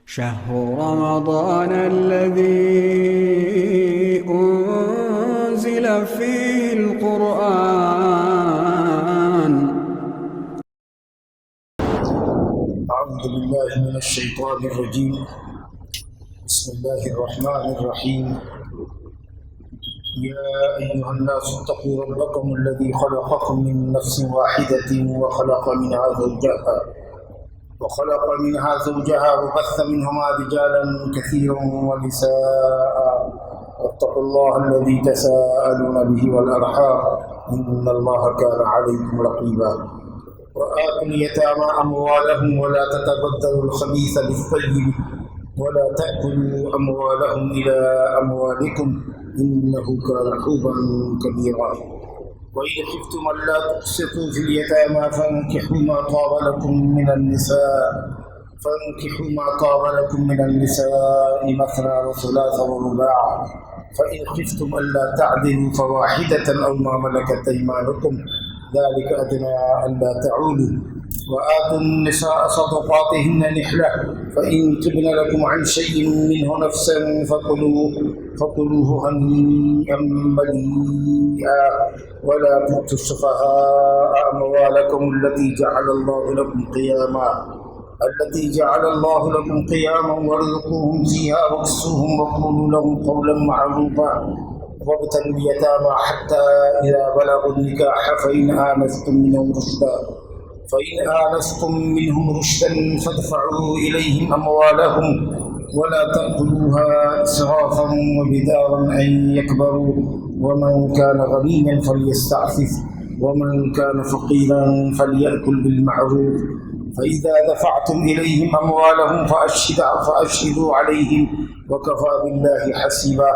شهر رمضان الذي أنزل فيه القرآن. أعوذ بالله من الشيطان الرجيم. بسم الله الرحمن الرحيم. يا أيها الناس اتقوا ربكم الذي خلقكم من نفس واحدة وخلق منها زوجها وبث منهما رجالا كثيرا ونساء واتقوا الله الذي تساءلون به والأرحام إن الله كان عليكم رقيبا. وآتوا اليتامى أموالهم ولا تتبدلوا الخبيث بالطيب ولا تأكلوا أموالهم إلى أموالكم إنه كان حوبا كبيرا. وإن خفتم ألا تقسطوا في اليتامى فانكحوا ما طاب لكم من النساء مثنى وثلاث ورباع، فإن خفتم ألا تعدلوا فواحدة أو ما ملكت أيمانكم ذلك أدنى ألا تعولوا. وآتوا النساء صدقاتهن نحلة فإن تبن لكم عن شيء منه نفسا فكلوه هنيئا مريئا. ولا تؤتوا السفهاء أموالكم التي جعل الله لكم قياما وارزقوهم فيها واكسوهم وقولوا لهم قولا معروفا. وابتلوا اليتامى حتى إذا بلغوا النكاح فإن آنستم منهم رشدا فادفعوا إليهم أموالهم ولا تأكلوها إسرافا وبدارا أن يكبروا. ومن كان غنيا فليستعفف ومن كان فقيرا فليأكل بالمعروف. فإذا دفعتم إليهم أموالهم فأشهدوا عليهم وكفى بالله حسيبا.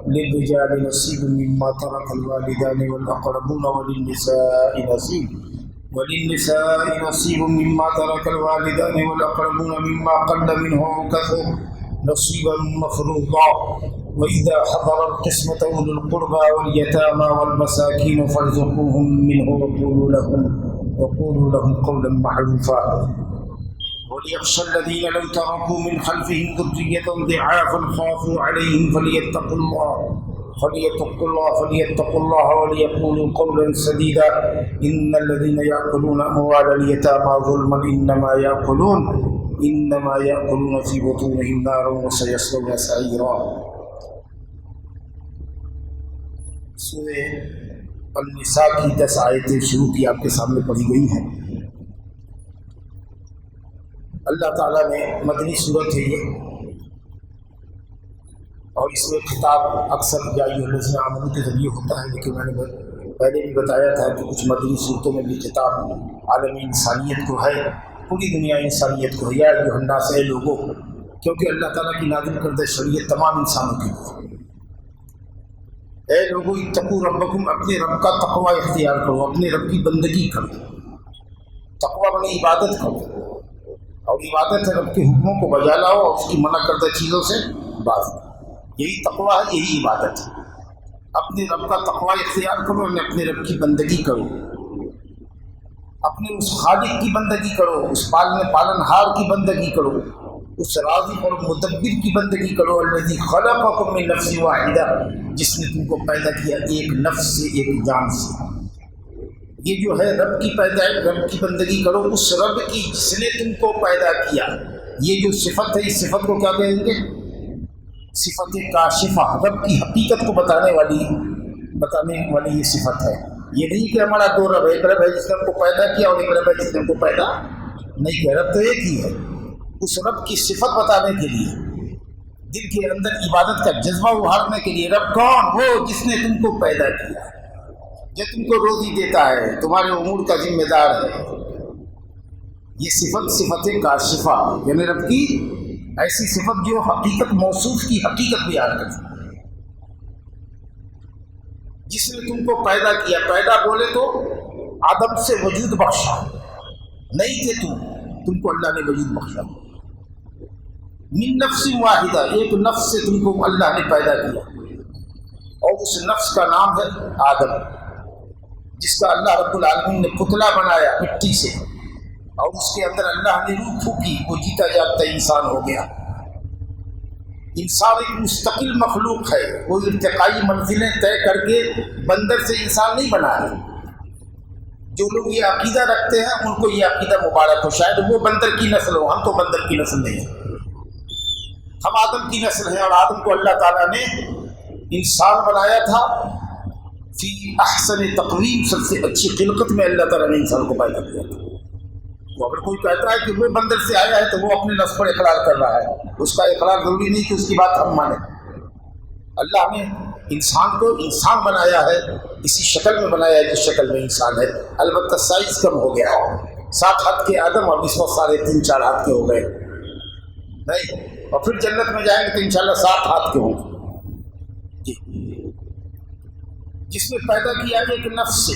للرجال نصيب مما ترك الوالدان والأقربون وللنساء نصيب مما ترك الوالدان والأقربون مما قل منه وكثر نصيبا مفروضا. وإذا حضر القسمة أولو القربى واليتامى والمساكين فارزقوهم منه وقولوا لهم قولا معروفا. وليخشى الذين لو تركوا من خلفهم ذرية ضعافا خافوا عليهم فليتقوا الله وليقولوا قولا سديدا. إن الذين يأكلون أموال اليتامى ظلما إنما يأكلون في بطونهم نارا وسيصلون سعيرا. سورہ النساء کی 10 آیتیں شروع کی آپ کے سامنے پڑھی گئی ہیں. اللہ تعالیٰ نے مدنی صورت ہے یہ، اور اس میں خطاب اکثر یا الذین آمنوا کے ذریعے ہوتا ہے، لیکن میں نے پہلے بھی بتایا تھا کہ کچھ مدنی صورتوں میں بھی خطاب عالمی انسانیت کو ہے، پوری دنیا انسانیت کو ہے. یا ایھا الناس، اے لوگوں، کیونکہ اللہ تعالیٰ کی نازل کردہ شریعت تمام انسانوں کے لیے. اے لوگوں، اتقوا ربکم، اپنے رب کا تقوی اختیار کرو، اپنے رب کی بندگی کرو. تقوی بنی عبادت کرو، اور عبادت ہے رب کے حکموں کو بجا لاؤ اور اس کی منع کردہ چیزوں سے باز. یہی تقوی ہے، یہی عبادت ہے. اپنے رب کا تقوی اختیار کرو، اپنے رب کی بندگی کرو، اپنے اس خالق کی بندگی کرو، اس پالنہار کی بندگی کرو، اس رازق اور مدبر کی بندگی کرو. الذی خلقکم من نفس واحدہ، جس نے تم کو پیدا کیا ایک نفس سے، ایک جان سے. یہ جو ہے رب کی بندگی کرو، اس رب کی جس نے تم کو پیدا کیا. یہ جو صفت ہے، اس صفت کو کیا کہیں گے؟ صفت کاشفہ، رب کی حقیقت کو بتانے والی یہ صفت ہے. یہ نہیں کہ ہمارا دو رب ہے، ایک رب ہے جس نے ہم کو پیدا کیا اور ایک رب ہے جس نے ہم کو پیدا نہیں کیا. رب تو ایک ہی ہے. اس رب کی صفت بتانے کے لیے، دل کے اندر عبادت کا جذبہ ابھارنے کے لیے، رب کون؟ وہ جس نے تم کو پیدا کیا، جو تم کو روزی دیتا ہے، تمہارے امور کا ذمہ دار ہے. یہ صفت کاشفہ، یعنی رب کی ایسی صفت جو حقیقت موصوف کی حقیقت بیان کرتی. جس نے تم کو پیدا کیا، پیدا بولے تو عدم سے وجود بخشا، نہیں تھے تم کو اللہ نے وجود بخشا. من نفس واحدہ، ایک نفس سے تم کو اللہ نے پیدا کیا، اور اس نفس کا نام ہے آدم، جس کا اللہ رب العالمین نے پتلا بنایا مٹی سے، اور اس کے اندر اللہ نے روح پھونکی، وہ جیتا جاگتا انسان ہو گیا. انسان ایک مستقل مخلوق ہے، وہ ارتقائی منزلیں طے کر کے بندر سے انسان نہیں بنا ہے۔ جو لوگ یہ عقیدہ رکھتے ہیں ان کو یہ عقیدہ مبارک ہو، شاید وہ بندر کی نسل ہو، ہم تو بندر کی نسل نہیں ہیں، ہم آدم کی نسل ہیں، اور آدم کو اللہ تعالیٰ نے انسان بنایا تھا فی احسن تقویم، سب سے اچھی خلقت میں اللہ تعالیٰ نے انسان کو پیدا کیا تھا۔ تو اگر کوئی کہتا ہے کہ وہ بندر سے آیا ہے تو وہ اپنے نفس پر اقرار کر رہا ہے، اس کا اقرار ضروری نہیں کہ اس کی بات ہم مانیں۔ اللہ نے انسان کو انسان بنایا ہے، اسی شکل میں بنایا ہے جس شکل میں انسان ہے، البتہ سائز کم ہو گیا ہے، 7 ہاتھ کے آدم اور اس وقت 3.5-4 ہاتھ کے ہو گئے نہیں، اور پھر جنت میں جائیں گے تو انشاءاللہ 7 ہاتھ کے ہوں گے جی۔ جس نے پیدا کیا ایک نفس سے،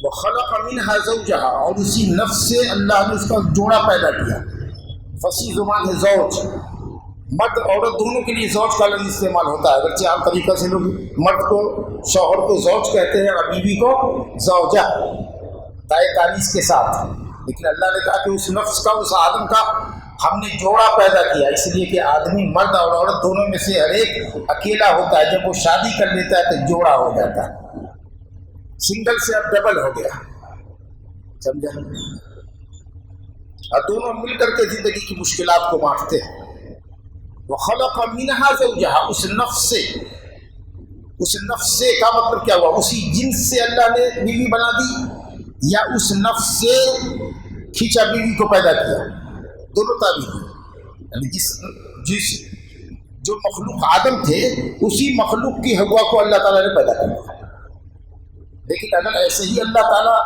وَخَلَقَ مِنْهَا زَوْجَهَا، اور اسی نفس سے اللہ نے اس کا جوڑا پیدا کیا۔ فصیح زبان ہے زوج، مرد عورت دونوں کے لیے زوج کا لفظ استعمال ہوتا ہے، اگرچہ عام طریقہ سے لوگ مرد کو شوہر کو زوج کہتے ہیں اور بیوی کو زوجہ تائے تانیث کے ساتھ، لیکن اللہ نے کہا کہ اس نفس کا، اس آدم کا ہم نے جوڑا پیدا کیا، اس لیے کہ آدمی مرد اور عورت دونوں میں سے ہر ایک اکیلا ہوتا ہے، جب وہ شادی کر لیتا ہے تو جوڑا ہو جاتا ہے، سنگل سے اب ڈبل ہو گیا، سمجھا؟ اور دونوں مل کر کے زندگی کی مشکلات کو بانٹتے ہیں۔ وَخَلَقَ مِنْهَا زَوْجَهَا، اس نفس سے کا مطلب کیا ہوا؟ اسی جنس سے اللہ نے بیوی بنا دی یا اس نفس سے کھینچا بیوی کو پیدا کیا؟ دونوں تعبیر ہیں، یعنی جو مخلوق آدم تھے اسی مخلوق کی حوا کو اللہ تعالیٰ نے پیدا کیا۔ لیکن اگر ایسے ہی اللہ تعالیٰ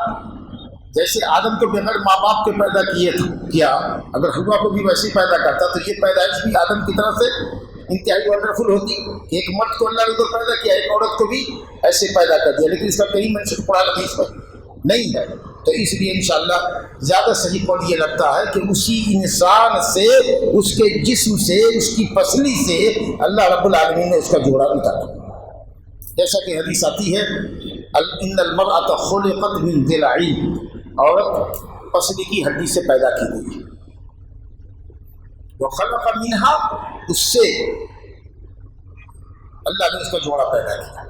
جیسے آدم کو بغیر ماں باپ کے پیدا کیا، اگر حوا کو بھی ویسے ہی پیدا کرتا تو یہ پیدائش بھی آدم کی طرف سے انتہائی ونڈرفل ہوتی کہ ایک مرد کو اللہ نے ادھر پیدا کیا، ایک عورت کو بھی ایسے پیدا کر دیا، لیکن اس کا کہیں منشق قرآن حدیث میں نہیں ہے، تو اس لیے انشاءاللہ زیادہ صحیح قول یہ لگتا ہے کہ اسی انسان سے، اس کے جسم سے، اس کی پسلی سے اللہ رب العالمین نے اس کا جوڑا نکالا، جیسا کہ حدیث آتی ہے ان المرأة خلقت من ضلع، عورت پسلی کی ہڈی سے پیدا کی گئی، وخلق منها، اس سے اللہ نے اس کا جوڑا پیدا کیا۔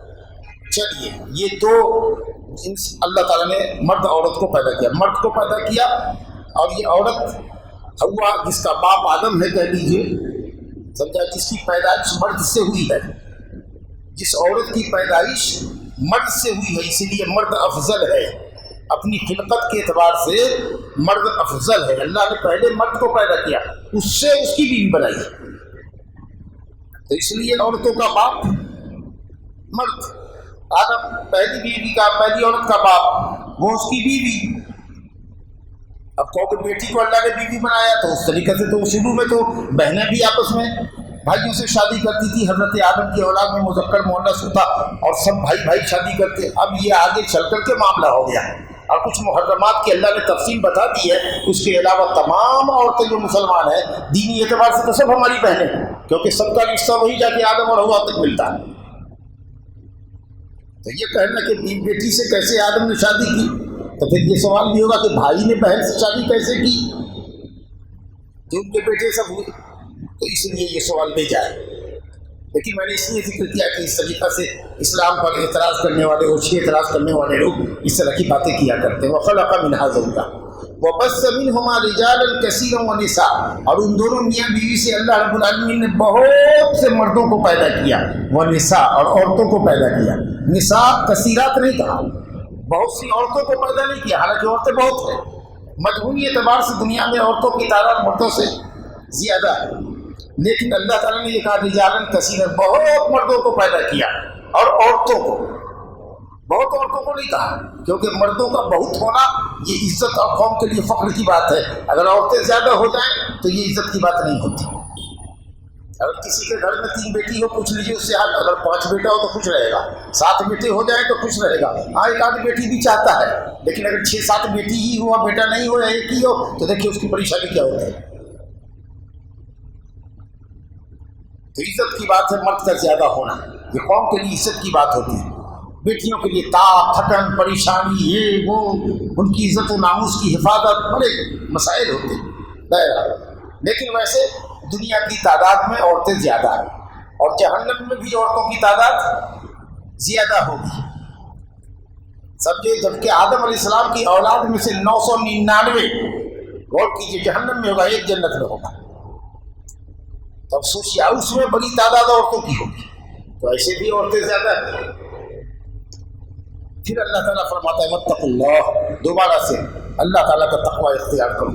چلیے یہ دو اللہ تعالیٰ نے مرد عورت کو پیدا کیا، مرد کو پیدا کیا، اور یہ عورت حوا جس کا باپ آدم ہے کہہ لیجیے، سمجھا، جس کی پیدائش مرد سے ہوئی ہے، جس عورت کی پیدائش مرد سے ہوئی ہے، اسی لیے مرد افضل ہے، اپنی خلقت کے اعتبار سے مرد افضل ہے۔ اللہ نے پہلے مرد کو پیدا کیا، اس سے اس کی بیوی بنائی، تو اس لیے عورتوں کا باپ مرد، آدم پہلی بیوی کا، پہلی عورت کا باپ وہ اس کی بیوی۔ اب کہ بیٹی کو اللہ نے بیوی بنایا تو اس طریقے سے تو شروع میں تو بہنیں بھی آپس میں بھائیوں سے شادی کرتی تھی، حضرت آدم کی اولاد میں مذکر مؤنث ہوتا اور سب بھائی شادی کرتے۔ اب یہ آگے چل کر کے معاملہ ہو گیا اور کچھ محرمات کی اللہ نے تفصیل بتا دی ہے، اس کے علاوہ تمام عورتیں جو مسلمان ہیں دینی اعتبار سے تو سب ہماری بہنیں ہیں، کیونکہ سب کا رشتہ وہی جا کے آدم اور حوا تک ملتا ہے۔ تو یہ کہنا کہ بیٹی سے کیسے آدم نے شادی کی، تو پھر یہ سوال بھی ہوگا کہ بھائی نے بہن سے شادی کیسے کی، جو ان کے بیٹے سب ہوئے، تو اس لیے یہ سوال لے جائے۔ لیکن میں نے اس لیے ذکر کیا کہ اس طریقہ سے اسلام پر اعتراض کرنے والے، اوچھے اعتراض کرنے والے لوگ اس طرح کی باتیں کیا کرتے ہیں۔ وَخَلَقَ مِنْهَا زَوْجَهَا وَبَثَّ مِنْهُمَا رِجَالًا كَثِيرًا وَنِسَاءً، اور ان دونوں میاں بیوی سے اللہ رب العالمین نے بہت سے مردوں کو پیدا کیا، وَنِسَاء، اور عورتوں کو پیدا کیا۔ نساء کثیرات نہیں کہا، بہت سی عورتوں کو پیدا نہیں کیا، حالانکہ عورتیں بہت ہیں، مجموعی اعتبار سے دنیا میں عورتوں کی تعداد مردوں سے زیادہ ہے، لیکن اللہ تعالیٰ نے یہ کہا رجالاً کثیراً، بہت مردوں کو پیدا کیا، اور عورتوں کو، بہت عورتوں کو نہیں کہا، کیونکہ مردوں کا بہت ہونا یہ عزت اور قوم کے لیے فخر کی بات ہے، اگر عورتیں زیادہ ہو جائیں تو یہ عزت کی بات نہیں ہوتی۔ اگر کسی کے گھر میں 3 بیٹی ہو، پوچھ لیجیے اس سے حال، اگر 5 بیٹا ہو تو خوش رہے گا، 7 بیٹے ہو جائیں تو خوش رہے گا، ہاں ایک آدھ بیٹی بھی چاہتا ہے، لیکن اگر 6-7 بیٹی ہی ہوا، بیٹا نہیں ہو یا ایک ہی ہو، تو دیکھیے اس کی پریشانی کیا ہوتی ہے۔ تو عزت کی بات ہے مرد کا زیادہ ہونا، یہ قوم کے لیے عزت کی بات ہوتی ہے، بیٹیوں کے لیے تاپ تھکن پریشانی یہ وہ، ان کی عزت و ناموس کی حفاظت، بڑے مسائل ہوتے ہیں۔ لیکن ویسے دنیا کی تعداد میں عورتیں زیادہ ہیں، اور جہنم میں بھی عورتوں کی تعداد زیادہ ہوگی. سمجھے، جبکہ آدم علیہ السلام کی اولاد میں سے 999 غور کیجیے جہنم میں ہوگا، ایک جنت میں ہوگا. تو اب سوچیے اس میں بڑی تعداد عورتوں کی ہوگی، تو ایسے بھی عورتیں زیادہ ہیں. پھر اللہ تعالیٰ فرماتا ہے واتقوا اللہ، دوبارہ سے اللہ تعالیٰ کا تقوی اختیار کرو.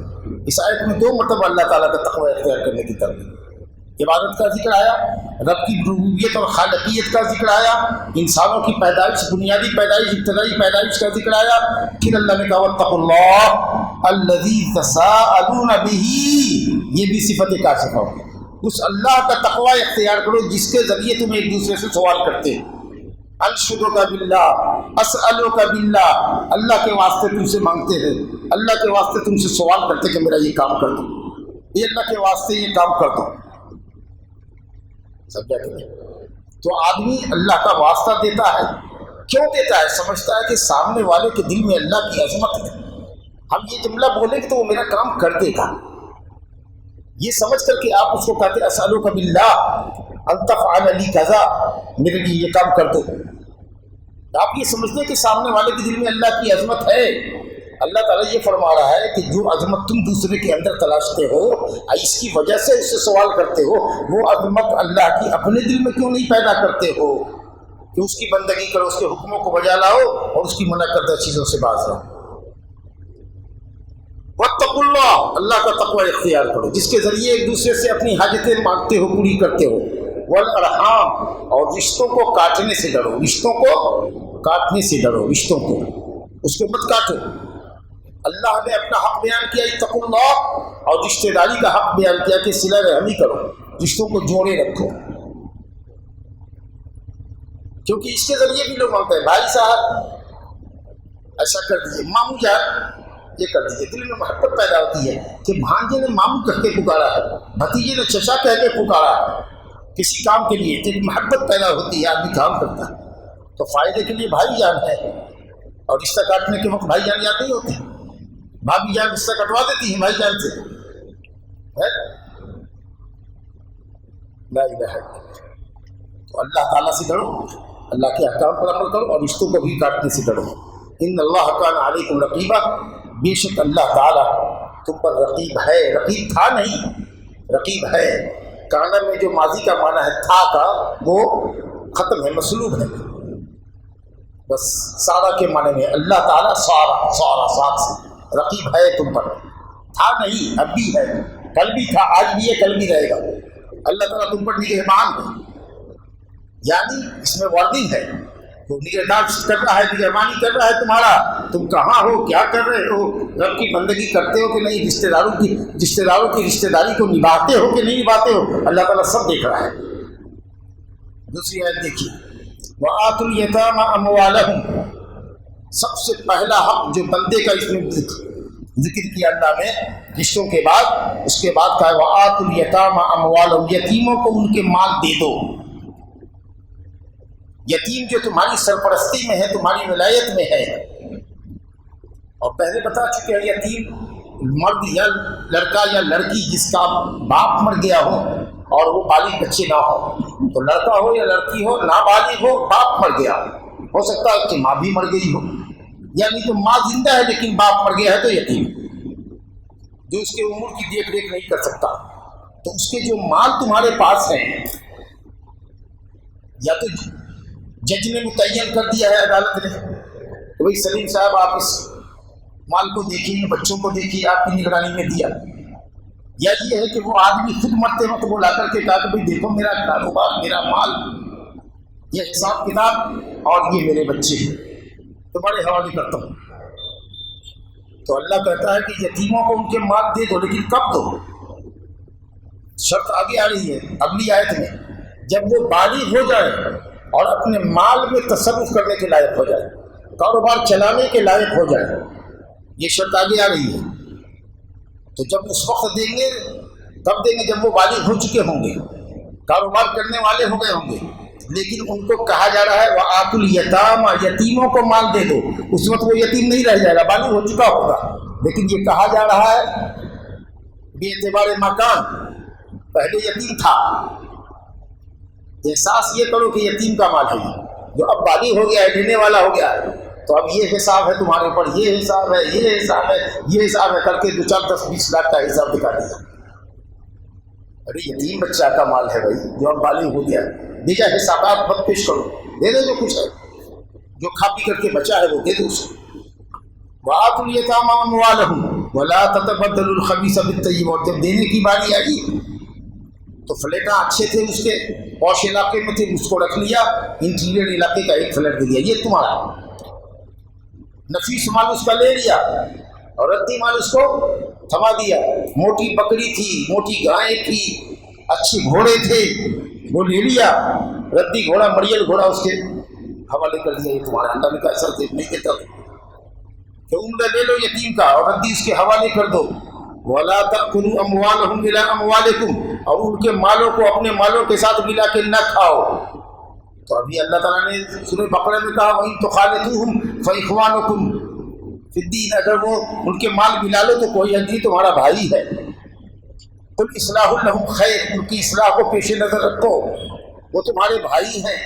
اس آیت میں 2 مرتبہ اللہ تعالیٰ کا تقوی اختیار کرنے کی ترغیب. عبادت کا ذکر آیا، رب کی ربوبیت اور خالقیت کا ذکر آیا، انسانوں کی پیدائش، بنیادی پیدائش، ابتدائی پیدائش کا ذکر آیا. پھر اللہ نے کہا واتقوا اللہ الذی تساءلون بہ، یہ بھی صفت کاشفہ ہوگی. اس اللہ کا تقوی اختیار کرو جس کے ذریعے تم ایک دوسرے سے سوال کرتے ہیں. انشدک باللہ، اسألک باللہ، اللہ کے واسطے تم سے مانگتے ہیں، اللہ کے واسطے تم سے سوال کرتے کہ میرا یہ کام کر دو، یہ اللہ کے واسطے یہ کام کر دو. سمجھا کہ نہیں؟ تو آدمی اللہ کا واسطہ دیتا ہے. کیوں دیتا ہے؟ سمجھتا ہے کہ سامنے والے کے دل میں اللہ کی عظمت ہے، ہم یہ جملہ بولیں گے تو وہ میرا کام کر دے گا. یہ سمجھ کر کے آپ اس کو کہتے اسألک باللہ ان تفعل لی کذا، میرے لیے یہ کام کر دو. آپ یہ سمجھتے ہیں کہ سامنے والے کے دل میں اللہ کی عظمت ہے. اللہ تعالیٰ یہ فرما رہا ہے کہ جو عظمت تم دوسرے کے اندر تلاشتے ہو، اس کی وجہ سے اس سے سوال کرتے ہو، وہ عظمت اللہ کی اپنے دل میں کیوں نہیں پیدا کرتے ہو کہ اس کی بندگی کرو، اس کے حکموں کو بجا لاؤ اور اس کی منع کردہ چیزوں سے باز رہو. واتقوا اللہ، اللہ کا تقوی اختیار کرو جس کے ذریعے ایک دوسرے سے اپنی حاجتیں مانگتے ہو، پوری کرتے ہو. والارحام، اور رشتوں کو کاٹنے سے ڈرو، رشتوں کو کاٹنے سے ڈرو، رشتوں کو اس کو مت کاٹو. اللہ نے اپنا حق بیان کیا اتقوا اللہ، اور رشتہ داری کا حق بیان کیا کہ صلہ رحمی کرو، رشتوں کو جوڑے رکھو. کیونکہ اس کے ذریعے بھی لوگ مانگتے ہیں بھائی صاحب ایسا کر دیجیے، ماموں جان یہ کر دیجیے. دل میں محبت پیدا ہوتی ہے کہ بھانجے نے ماموں کہہ کے پکارا ہے، بھتیجے نے چچا کہہ کے پکارا ہے کسی کام کے لیے، تو محبت پیدا ہوتی ہے، آدمی کام کرتا ہے. تو فائدے کے لیے بھائی جان ہے، اور رشتہ کاٹنے کے وقت بھائی جان یاد نہیں ہوتے، بھابھی جان رشتہ کٹوا دیتی ہیں بھائی جان سے. لا الہ الا اللہ. تو اللہ تعالیٰ سے ڈرو، اللہ کے احکام پر عمل کرو، اور رشتوں کو بھی کاٹنے سے ڈرو. ان اللہ کان علیکم رقیبا، بے شک اللہ تعالیٰ تم پر رقیب ہے. رقیب تھا نہیں، رقیب ہے. کانا میں جو ماضی کا معنی ہے تھا کا، وہ ختم ہے، مسلوب ہے. بس سارا کے معنی میں اللہ تعالیٰ سارا ساتھ سے رقیب ہے تم پر. تھا نہیں، اب بھی ہے، کل بھی تھا، آج بھی ہے، کل بھی رہے گا. اللہ تعالیٰ تم پر نگہبان ہے، یعنی اس میں وارننگ ہے. وہ نگہدار کر رہا ہے، نگہبانی کر رہا ہے تمہارا. تم کہاں ہو، کیا کر رہے ہو، رب کی بندگی کرتے ہو کہ نہیں، رشتہ داروں کی رشتہ داری کو نبھاتے ہو کہ نہیں نبھاتے ہو، اللہ تعالیٰ سب دیکھ رہا ہے. دوسری آیت دیکھیے وَآتُوا الْيَتَامَ أَمْوَالَهُمْ. سب سے پہلا حق جو بندے کا اس میں ذکر کیا اللہ نے رشتوں کے بعد، اس کے بعد کہا وَآتُوا الْيَتَامَ أَمْوَالَهُمْ، یتیموں کو ان کے مال دے دو. یتیم جو تمہاری سرپرستی میں ہے، تمہاری ولایت میں ہے. اور پہلے بتا چکے ہیں یتیم مرد یا لڑکا یا لڑکی جس کا باپ مر گیا ہو اور وہ بالغ بچے نہ ہو. تو لڑکا ہو یا لڑکی ہو، نابالغ ہو، باپ مر گیا، ہو سکتا ہے کہ ماں بھی مر گئی ہو، یعنی تو ماں زندہ ہے لیکن باپ مر گیا ہے تو یتیم، جو اس کے امور کی دیکھ ریکھ نہیں کر سکتا. تو اس کے جو مال تمہارے پاس ہیں، یا تو جج نے متعین کر دیا ہے عدالت نے کہ بھائی سلیم صاحب آپ اس مال کو دیکھیے، بچوں کو دیکھیے، آپ کی نگرانی میں دیا، یا یہ ہے کہ وہ آدمی خود مرتے وقت وہ لا کر کے کہا کہ بھائی دیکھو میرا کاروبار، میرا مال، یہ حساب کتاب اور یہ میرے بچے ہیں، تمہارے حوالے کرتا ہوں. تو اللہ کہتا ہے کہ یتیموں کو ان کے مال دے دو، لیکن کب دو؟ شرط آگے آ رہی ہے اگلی آیت میں، جب وہ بالغ ہو جائے اور اپنے مال میں تصرف کرنے کے لائق ہو جائے، کاروبار چلانے کے لائق ہو جائے. یہ شرط آگے آ رہی ہے. تو جب اس وقت دیں گے، کب دیں گے؟ جب وہ بالغ ہو چکے ہوں گے، کاروبار کرنے والے ہو گئے ہوں گے. لیکن ان کو کہا جا رہا ہے وَآتُوا الْيَتَامَ، یتیموں کو مال دے دو. اس وقت وہ یتیم نہیں رہ جائے گا، بالغ ہو چکا ہوگا. لیکن یہ کہا جا رہا ہے بے اعتبار مکان، پہلے یتیم تھا، احساس یہ کرو کہ یتیم کا مال ہے، جو اب بالغ ہو گیا ہے، لینے والا ہو گیا ہے، تو اب یہ حساب ہے تمہارے اوپر، یہ حساب ہے، یہ حساب ہے، یہ حساب ہے، کر کے 2 4 10 20 لاکھ کا حساب دکھا دیا۔ ارے یتیم بچہ کا مال ہے بھائی، جو اب بالغ ہو گیا، دیجا حسابات مت پیش کرو، دے دو جو کچھ ہے، جو کھا پی کر کے بچا ہے وہ دے دو اسے۔ وَآتُوا الْيَتَامَىٰ أَمْوَالَهُمْ وَلَا تَتَبَدَّلُوا الْخَبِيثَ بِالطَّيِّبِ، اور جب دینے کی باری آئی تو فلیٹاں اچھے تھے اس کے، پوش علاقے میں تھے، اس کو رکھ لیا، انٹیریئر علاقے کا ایک فلیٹ دے دیا، یہ تمہارا نفیس مال اس کا لے لیا، اور ردی مال اس کو تھما دیا۔ موٹی بکری تھی، موٹی گائے تھی، اچھے گھوڑے تھے، وہ لے لیا، ردی گھوڑا، مریل گھوڑا اس کے حوالے کر دیا، یہ تمہارا اللہ نے کہا ایسا نہیں دیتا کہ عمدہ لے لو یتیم کا اور ردی اس کے حوالے کر دو۔ وَلَا تَأْكُلُوا أَمْوَالَهُمْ إِلَىٰ أَمْوَالِكُمْ، اور ان کے مالوں کو اپنے مالوں کے ساتھ ملا کے نہ کھاؤ۔ تو ابھی اللہ تعالیٰ نے سورہ بقرہ میں کہا وَإِن تُخَالِطُوهُمْ فَإِخْوَانُكُمْ فِي الدِّينِ، اگر وہ ان کے مال ملا لو تو کوئی نہیں، تمہارا بھائی ہے۔ قُلْ إِصْلَاحٌ لَهُمْ خَيْرٌ، ان کی اصلاح کو پیش نظر رکھو، وہ تمہارے بھائی ہیں۔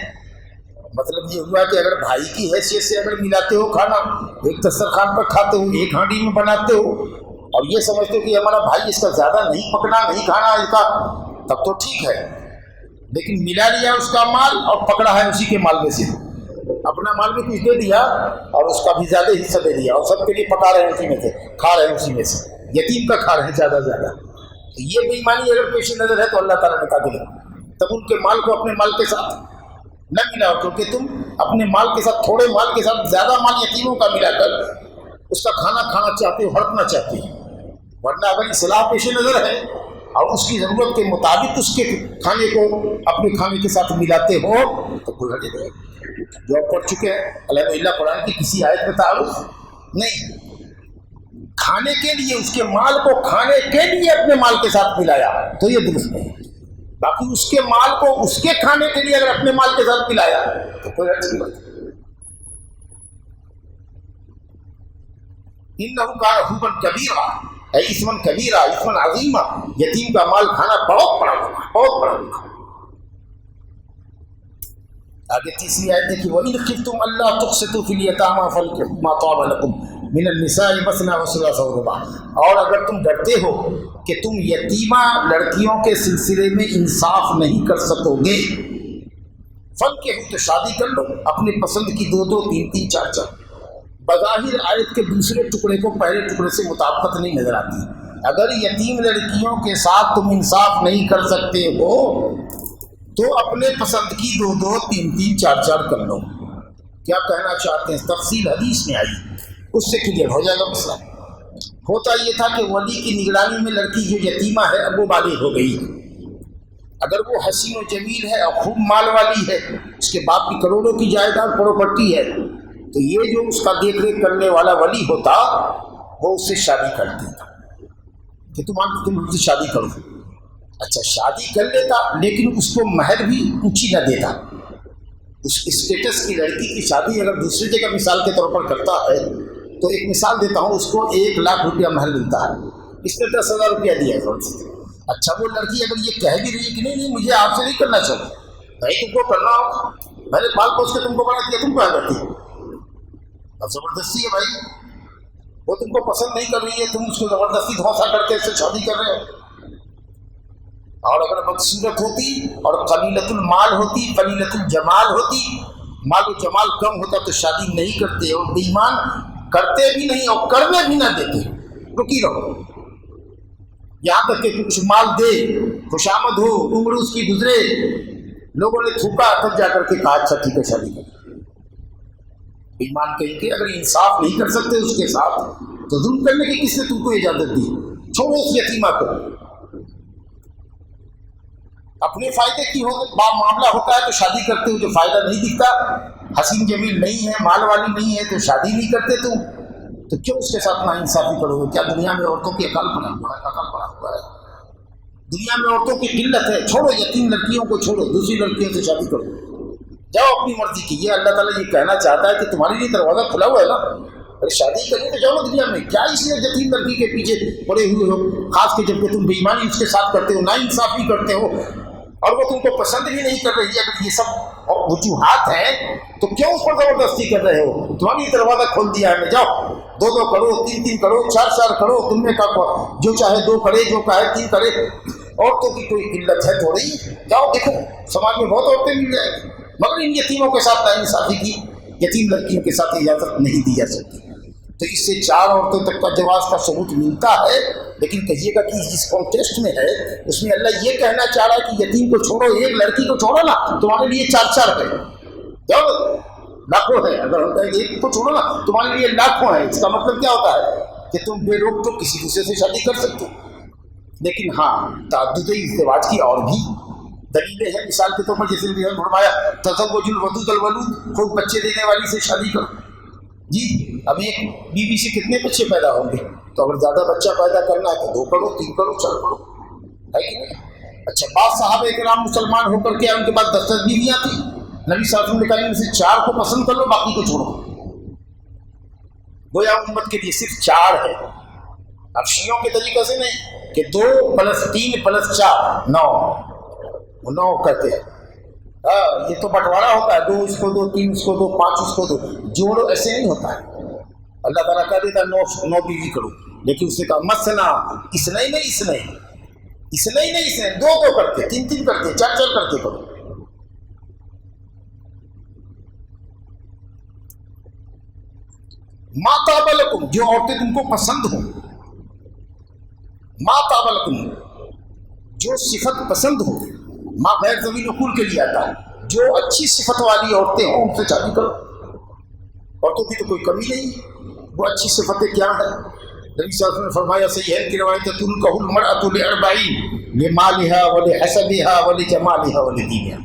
مطلب یہ ہوا کہ اگر بھائی کی حیثیت سے اگر ملاتے ہو کھانا، ایک دسترخوان پر کھاتے ہو، ایک ہانڈی میں بناتے ہو، اور یہ سمجھتے ہو کہ ہمارا بھائی، اس کا زیادہ نہیں پکنا، نہیں کھانا اس کا، تب تو ٹھیک ہے، لیکن ملا لیا اس کا مال اور پکڑا ہے اسی کے مال میں سے، اپنا مال بھی کچھ دے دیا اور اس کا بھی زیادہ حصہ دے دیا، اور سب کے لیے پکا رہے ہیں اسی میں سے، کھا رہے ہیں اسی میں سے، یتیم کا کھا رہے ہیں زیادہ زیادہ۔ تو یہ بے ایمانی اگر پیش نظر ہے تو اللہ تعالیٰ نے کہا کہ تب ان کے مال کو اپنے مال کے ساتھ نہ ملاؤ، کیونکہ تم اپنے مال کے ساتھ، تھوڑے مال کے ساتھ زیادہ مال یتیموں کا ملا کر اس کا کھانا کھانا چاہتے ہو، ہڑپنا چاہتے ہو۔ ورنہ اگر اصلاح پیش نظر ہے اور اس کی ضرورت کے مطابق اس کے کھانے کو اپنے کھانے کے ساتھ ملاتے ہو تو کوئی حرج نہیں۔ جو آپ پڑھ چکے ہیں الحمدللہ قرآن کی کسی آیت میں تعارف نہیں، کھانے کے لیے اس کے مال کو کھانے کے لیے اپنے مال کے ساتھ ملایا تو یہ درست نہیں، باقی اس کے مال کو اس کے کھانے کے لیے اگر اپنے مال کے ساتھ ملایا تو کوئی اچھی بات نہیں۔ انه كان حوبا كبيرا، اے اسمن کبیرہ، اسمن عظیمہ، یتیم کا مال کھانا بہت بڑا گناہ، بہت بڑا گناہ۔ آگے تیسری آیت دیکھیے وَإِنْ خِفْتُمْ أَلَّا تُقْسِطُوا فِي الْيَتَامَىٰ فَانكِحُوا مَا طَابَ لَكُم مِّنَ النِّسَاءِ مَثْنَىٰ وَثُلَاثَ وَرُبَاعَ، اور اگر تم ڈرتے ہو کہ تم یتیمہ لڑکیوں کے سلسلے میں انصاف نہیں کر سکو گے، فانكحوا، تو شادی کر لو اپنے پسند کی، 2 2 3 3 4 4۔ بظاہر آیت کے دوسرے ٹکڑے کو پہلے ٹکڑے سے مطابقت نہیں نظر آتی۔ اگر یتیم لڑکیوں کے ساتھ تم انصاف نہیں کر سکتے ہو تو اپنے پسند کی 2 2 3 3 4 4 کر لو۔ کیا کہنا چاہتے ہیں؟ تفصیل حدیث میں آئی، اس سے کلیئر ہو جائے گا مسئلہ۔ ہوتا یہ تھا کہ ولی کی نگرانی میں لڑکی جو یتیمہ ہے اب وہ بالغ ہو گئی ہے، اگر وہ حسین و جمیل ہے اور خوب مال والی ہے، اس کے باپ کی کروڑوں کی جائیداد پراپرٹی ہے، تو یہ جو اس کا دیکھ ریکھ کرنے والا ولی ہوتا وہ اس سے شادی کر دیتا کہ تم ان سے شادی کرو۔ اچھا شادی کر لیتا لیکن اس کو مہر بھی اونچی نہ دیتا۔ اس اسٹیٹس کی لڑکی کی شادی اگر دوسری جگہ مثال کے طور پر کرتا ہے تو ایک مثال دیتا ہوں، اس کو 1 لاکھ روپیہ مہر ملتا ہے، اس نے 10,000 روپیہ دیا ہے۔ اچھا وہ لڑکی اگر یہ کہہ بھی رہی ہے کہ نہیں نہیں مجھے آپ سے نہیں کرنا چاہتا، نہیں تم کو کرنا ہوگا، میں نے پال پوس کے تم کو بڑا کیا، تم کو کرتی ہے، اب زبردستی ہے بھائی، وہ تم کو پسند نہیں کر رہی ہے، تم اس کو زبردستی دھوسا کر کے اس سے شادی کر رہے ہو۔ اور اگر بدصورت ہوتی اور قلیلۃ المال ہوتی، قلیلۃ الجمال ہوتی، مال و جمال کم ہوتا تو شادی نہیں کرتے، اور بے ایمان کرتے بھی نہیں اور کرنے بھی نہ دیتے، رکی رہو یہاں تک کہ کچھ مال دے، خوشامد ہو، عمر اس کی گزرے، لوگوں نے تھوکا تب جا کر کے کہا اچھا ٹھیک ہے شادی کر۔ ایمان کہیں کہ اگر انصاف نہیں کر سکتے اس کے ساتھ تو ظلم کرنے کی کس نے تم کو اجازت دی؟ چھوڑو اس یتیمہ کو، اپنے فائدے کی معاملہ ہوتا ہے تو شادی کرتے ہو، جو فائدہ نہیں دکھتا، حسین جمیل نہیں ہے، مال والی نہیں ہے تو شادی نہیں کرتے تم، تو کیوں اس کے ساتھ نا انصافی کرو گے؟ کیا دنیا میں عورتوں کی اکال پڑا ہوا ہے؟ دنیا میں عورتوں کی قلت ہے، چھوڑو یتیم لڑکیوں کو، چھوڑو دوسری لڑکیوں سے شادی کرو، جاؤ اپنی مرضی کی۔ یہ اللہ تعالیٰ یہ کہنا چاہتا ہے کہ تمہارے لیے دروازہ کھلا ہوا ہے نا، ارے شادی کرنی تو جاؤ دنیا میں، کیا اس لیے یتیم لڑکی کے پیچھے پڑے ہوئے ہو، خاص کے جب کہ تم بے ایمانی اس کے ساتھ کرتے ہو، نا انصافی کرتے ہو اور وہ تم کو پسند بھی نہیں کر رہی ہے، اگر یہ سب وجوہات ہیں تو کیوں اس پر زبردستی کر رہے ہو؟ تمہاری دروازہ کھول دیا ہے، میں جاؤ 2 کرو، 3 کرو، 4 کرو، تم نے کہا جو چاہے 2 کرے، جو چاہے 3 کرے، عورتوں کی کوئی قلت ہے تھوڑی؟ جاؤ دیکھو سماج میں بہت عورتیں مل جائیں گی، مگر ان یتیموں کے ساتھ ناانصافی کی، یتیم لڑکیوں کے ساتھ اجازت نہیں دی جا سکتی۔ تو اس سے 4 عورتوں تک کا جواز کا ثبوت ملتا ہے، لیکن کہیے گا کہ جس کانٹیکسٹ میں ہے اس میں اللہ یہ کہنا چاہ رہا ہے کہ یتیم کو چھوڑو، ایک لڑکی کو چھوڑو نا، تمہارے لیے 4 ہے، جاؤ لاکھوں ہے، اگر ہم کہیں ایک کو چھوڑو نا تمہارے لیے لاکھوں ہے، اس کا مطلب کیا ہوتا ہے کہ تم بے روک تو کسی دوسرے سے شادی کر سکتے ہو۔ لیکن ہاں تعدد ازدواج کی اور بھی دلیلیں ہیں، مثال کے طور پر جیسے بھی فرمایا تزوج الودود الولود، خوب بچے دینے والی سے شادی کرو۔ جی اب ایک بیوی سے کتنے بچے پیدا ہوں گے؟ تو اگر زیادہ بچہ پیدا کرنا ہے تو 2 کرو، 3 کرو، 4 کرو، ہے کہ نہیں؟ اچھا بعض صحابہ کرام مسلمان ہو کر کے ان کے پاس 10 بیویاں تھیں، نبی صلی اللہ علیہ وسلم نے کہا ان سے 4 کو پسند کر لو، باقی کو چھوڑو۔ گویا امت کے لیے صرف 4 ہے۔ اب شیعوں کے طریقے سے نہیں کہ 2 + 3 + 4 9، وہ 9 کرتے ہیں، یہ تو بٹوارا ہوتا ہے، 2 اس کو دو، 3 اس کو دو، 5 اس کو دو، جوڑو، ایسے نہیں ہوتا ہے۔ اللہ تعالیٰ کہہ دیتا ہے 9 بیوی کرو، لیکن اس نے کہا مثنا، اس نہیں 2 کرتے، 3 کرتے، 4 کرتے کرو۔ ما طاب لکم، جو عورتیں تم کو پسند ہوں، ما طاب لکم، جو صفت پسند ہو، ماں غیر ضمیر نقول کے لیے آتا ہے، جو اچھی صفت والی عورتیں ہوں ان سے شادی کرو۔ عورتوں کی تو کوئی کمی نہیں، وہ اچھی صفتیں کیا ہیں؟ نبی صلی اللہ علیہ وسلم نے فرمایا، صحیح ہے کہ روایت تنکح المرأة ل40 لمالها ولحسبها ولجمالها ولدینها،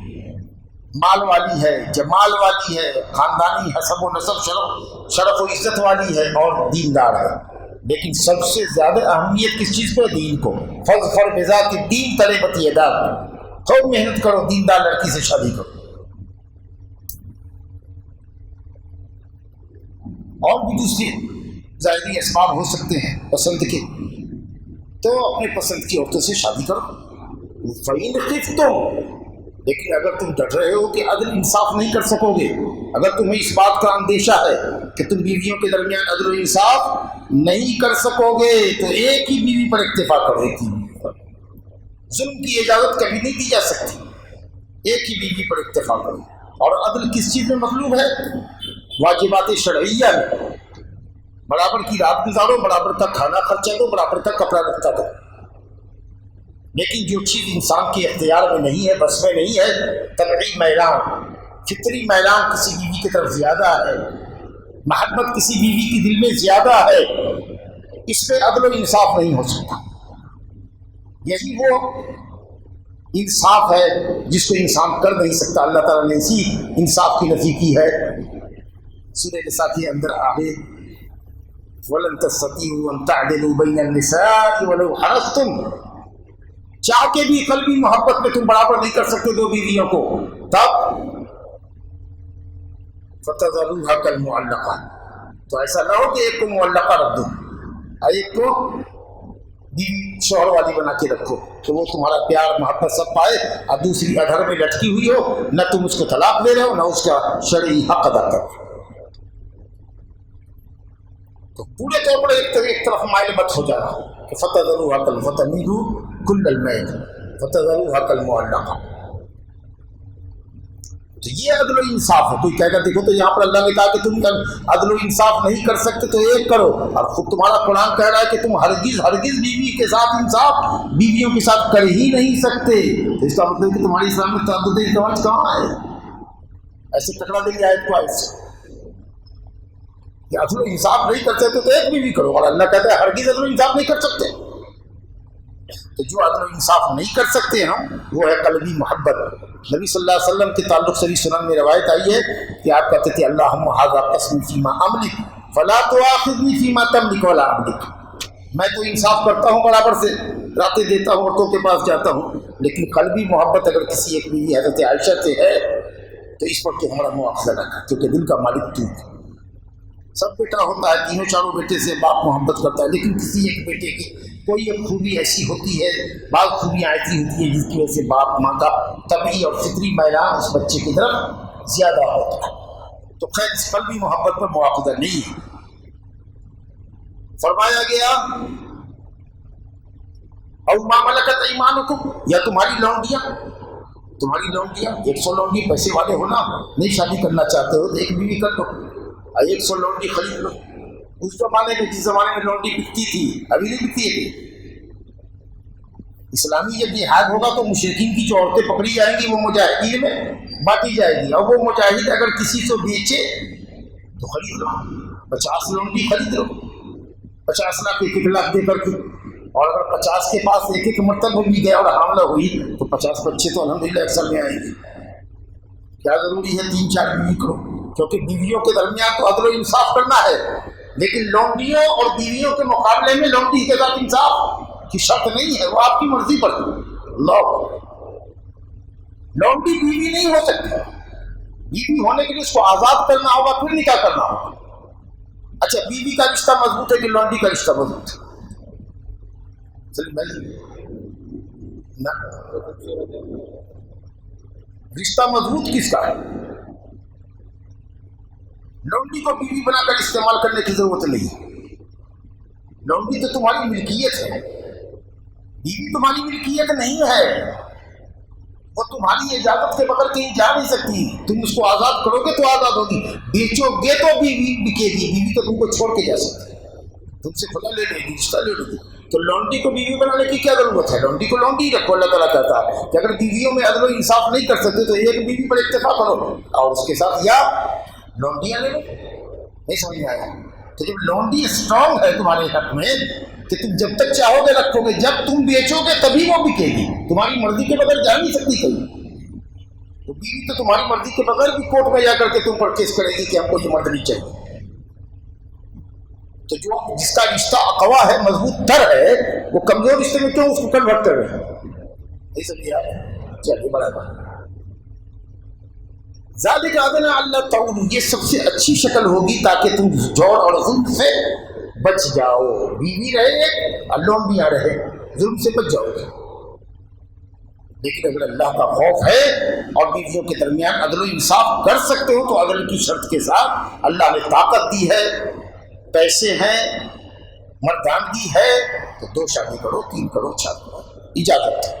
مال والی ہے، جمال والی ہے، خاندانی حسب و نسب شرف و عزت والی ہے اور دیندار ہے، لیکن سب سے زیادہ اہمیت کس چیز کو؟ دین کو۔ فاظفر بذات الدین تربت یداک، خوب محنت کرو، دیندار لڑکی سے شادی کرو۔ اور بھی دوسری ظاہری اسباب ہو سکتے ہیں پسند کے، تو اپنے پسند کی عورتوں سے شادی کرو۔ فَإِنْ خِفْتُمْ، لیکن اگر تم ڈر رہے ہو کہ عدل انصاف نہیں کر سکو گے، اگر تمہیں اس بات کا اندیشہ ہے کہ تم بیویوں کے درمیان عدل و انصاف نہیں کر سکو گے، تو ایک ہی بیوی پر اکتفا کرو، ایک ہی بیوی پر۔ ظلم کی اجازت کبھی نہیں دی جا سکتی، ایک ہی بیوی پر اکتفا کرو۔ اور عدل کس چیز میں مطلوب ہے؟ واجبات شرعیہ میں، برابر کی رات گزارو، برابر کا کھانا خرچہ دو، برابر کا کپڑا لتا دو۔ لیکن جو چیز انسان کے اختیار میں نہیں ہے، بس میں نہیں ہے، طبعی میلان، فطری میلان کسی بیوی کی طرف زیادہ ہے، محبت کسی بیوی کی دل میں زیادہ ہے، اس پہ عدل و انصاف نہیں ہو سکتا۔ یہی وہ انصاف ہے جس کو انسان کر نہیں سکتا۔ اللہ تعالیٰ نے اسی انصاف کی نفی کی ہے سورہ نساء کے اندر آگے، وَلَن تَسْتَطِيعُوا أَن تَعْدِلُوا بَيْنَ النِّسَاءِ وَلَوْ حَرَصْتُمْ، چاہ کے بھی قلبی محبت میں تم برابر نہیں کر سکتے 2 بیویوں کو، تب فَتَذَرُوهَا كَالْمُعَلَّقَةِ، تو ایسا نہ ہو کہ ایک کو معلقہ رکھ دو اور ایک کو بیوی شوہر والی بنا کے رکھو، تو وہ تمہارا پیار محبت سب پائے، اور دوسری ادھر میں لٹکی ہوئی ہو، نہ تم اس کو طلاق دے رہے ہو، نہ اس کا شرعی حق ادا کر رہے ہو۔ تو پورے طور پر ایک طرف مائل مت ہو جانا کہ فَتَذَرُوهَا كَالْمُعَلَّقَةِ كُلَّ الْمَيْلِ فَتَذَرُوهَا كَالْمُعَلَّقَةِ، تو یہ عدل و انصاف ہے۔ کوئی کہے گا دیکھو تو یہاں پر اللہ نے کہا کہ تم عدل و انصاف نہیں کر سکتے تو ایک کرو، اور خود تمہارا قرآن کہہ رہا ہے کہ تم ہرگز بیوی کے ساتھ انصاف بیویوں کے ساتھ کر ہی نہیں سکتے، تو اس کا مطلب کہ تمہاری اسلام میں تعدد ازدواج کہاں ہے؟ ایسے ٹکرا دیں گے آیت کو آیت سے کہ عدل و انصاف نہیں کر سکتے تو ایک بیوی کرو، اور اللہ کہتا ہے ہرگز عدل و انصاف نہیں کر سکتے۔ تو جو عدل و انصاف نہیں کر سکتے ہیں وہ ہے قلبی محبت۔ نبی صلی اللہ علیہ وسلم کے تعلق صحیح سنن میں روایت آئی ہے کہ آپ کہتے تھے اللہم ھذا قسمی فیما املک فلا تؤاخذنی فیما تملک ولا املک، میں تو انصاف کرتا ہوں، برابر سے راتیں دیتا ہوں، عورتوں کے پاس جاتا ہوں، لیکن قلبی محبت اگر کسی ایک بیوی حضرت عائشہ سے ہے تو اس پر تو ہمارا مواخذہ نہ کر، کیونکہ دل کا مالک تو ہے۔ سب بیٹا ہوتا ہے، تینوں چاروں بیٹے سے باپ محبت کرتا ہے، لیکن کسی ایک بیٹے کی کوئی ایک خوبی ایسی ہوتی ہے، بعض خوبیاں ایسی ہوتی ہیں جس کی وجہ سے باپ ماں کا طبعی اور فطری میلان اس بچے کی طرف زیادہ ہوتا ہے۔ تو خیر اس قلبی محبت پر مواخذہ نہیں ہے۔ فرمایا گیا اور ما ملکت ایمانکم، یا تمہاری لونڈیاں 100 لونڈی پیسے والے ہونا، نہیں شادی کرنا چاہتے ہو تو ایک بیوی کر لو، 100 لونڈی خرید لو۔ اس زمانے میں جس زمانے میں لونڈی بکتی تھی، ابھی نہیں بکتی ہے۔ اسلامی جب جہاد ہوگا تو مشرکین کی جو عورتیں پکڑی جائیں گی وہ مجاہدین میں بانٹی جائے گی، اور وہ مجاہد اگر کسی کو بیچے تو خرید لو، 50 لونڈی خرید لو، 50 لاکھ 1 لاکھ دے کر کے، اور اگر 50 کے پاس ایک مرتبہ بھی گیا اور حاملہ ہوئی تو 50 بچے تو الحمدللہ اکثر میں آئیں گے۔ کیا ضروری ہے 3-4 بیوی کرو، کیونکہ بیویوں کے درمیان تو عدل و انصاف کرنا ہے، لیکن لونڈیوں اور بیویوں کے مقابلے میں لونڈی کے ساتھ انصاف کی شرط نہیں ہے، وہ آپ کی مرضی پر لونڈی بیوی نہیں ہو سکتی، بیوی ہونے کے لیے اس کو آزاد کرنا ہوگا، پھر نکاح کرنا ہوگا۔ اچھا بیوی کا رشتہ مضبوط ہے کہ لونڈی کا رشتہ مضبوط ہے؟ رشتہ مضبوط کس کا ہے؟ لونڈی کو بیوی بنا کر استعمال کرنے کی ضرورت نہیں، لونڈی تو تمہاری ملکیت ہے، بیوی تمہاری ملکیت نہیں ہے، وہ تمہاری اجازت کے بغیر کہیں جا نہیں سکتی، تم اس کو آزاد کرو گے تو آزاد ہوگی، بیچو گے تو بیوی بکے گی، بیوی تو تم کو چھوڑ کے جا سکتی ہے، تم سے کھلا لے لے گی، رشتہ لے لے گی۔ تو لونڈی کو بیوی بنانے کی کیا ضرورت ہے؟ لونڈی کو لونڈی رکھو۔ اللہ تعالیٰ کہتا ہے کہ اگر بیویوں میں عدل و انصاف نہیں کر سکتے تو ایک بیوی پر اکتفا کرو اور اس کے ساتھ یا لونڈیاں لے لو۔ نہیں سمجھ میں آیا؟ تو جب لونڈی اسٹرانگ ہے تمہارے حق میں کہ تم جب تک چاہو گے رکھو گے، جب تم بیچو گے تبھی وہ بکے گی، تمہاری مرضی کے بغیر جا نہیں سکتی کہیں۔ تو بیوی تو تمہاری مرضی کے بغیر بھی کورٹ میں جا کر کے تم پر کیس کرے گی کہ ہم کو یہ مرد نہیں چاہیے۔ تو جو جس کا رشتہ اقوا ہے، مضبوط تر ہے، وہ کمزور رشتے میں کیوں اس کو کنورٹ کر رہے ہیں؟ نہیں سمجھے آپ؟ چلیے برابر۔ ذالک ادنیٰ اللہ تعالی، یہ سب سے اچھی شکل ہوگی تاکہ تم جور اور ظلم سے بچ جاؤ، بیوی رہے اور لونڈیاں رہے، ظلم سے بچ جاؤ گے۔ لیکن اگر اللہ کا خوف ہے اور بیویوں کے درمیان عدل و انصاف کر سکتے ہو تو عدل کی شرط کے ساتھ اللہ نے طاقت دی ہے، پیسے ہیں، مردانگی ہے، تو 2 شادی کرو، 3 کرو، 4 کرو، اجازت ہے۔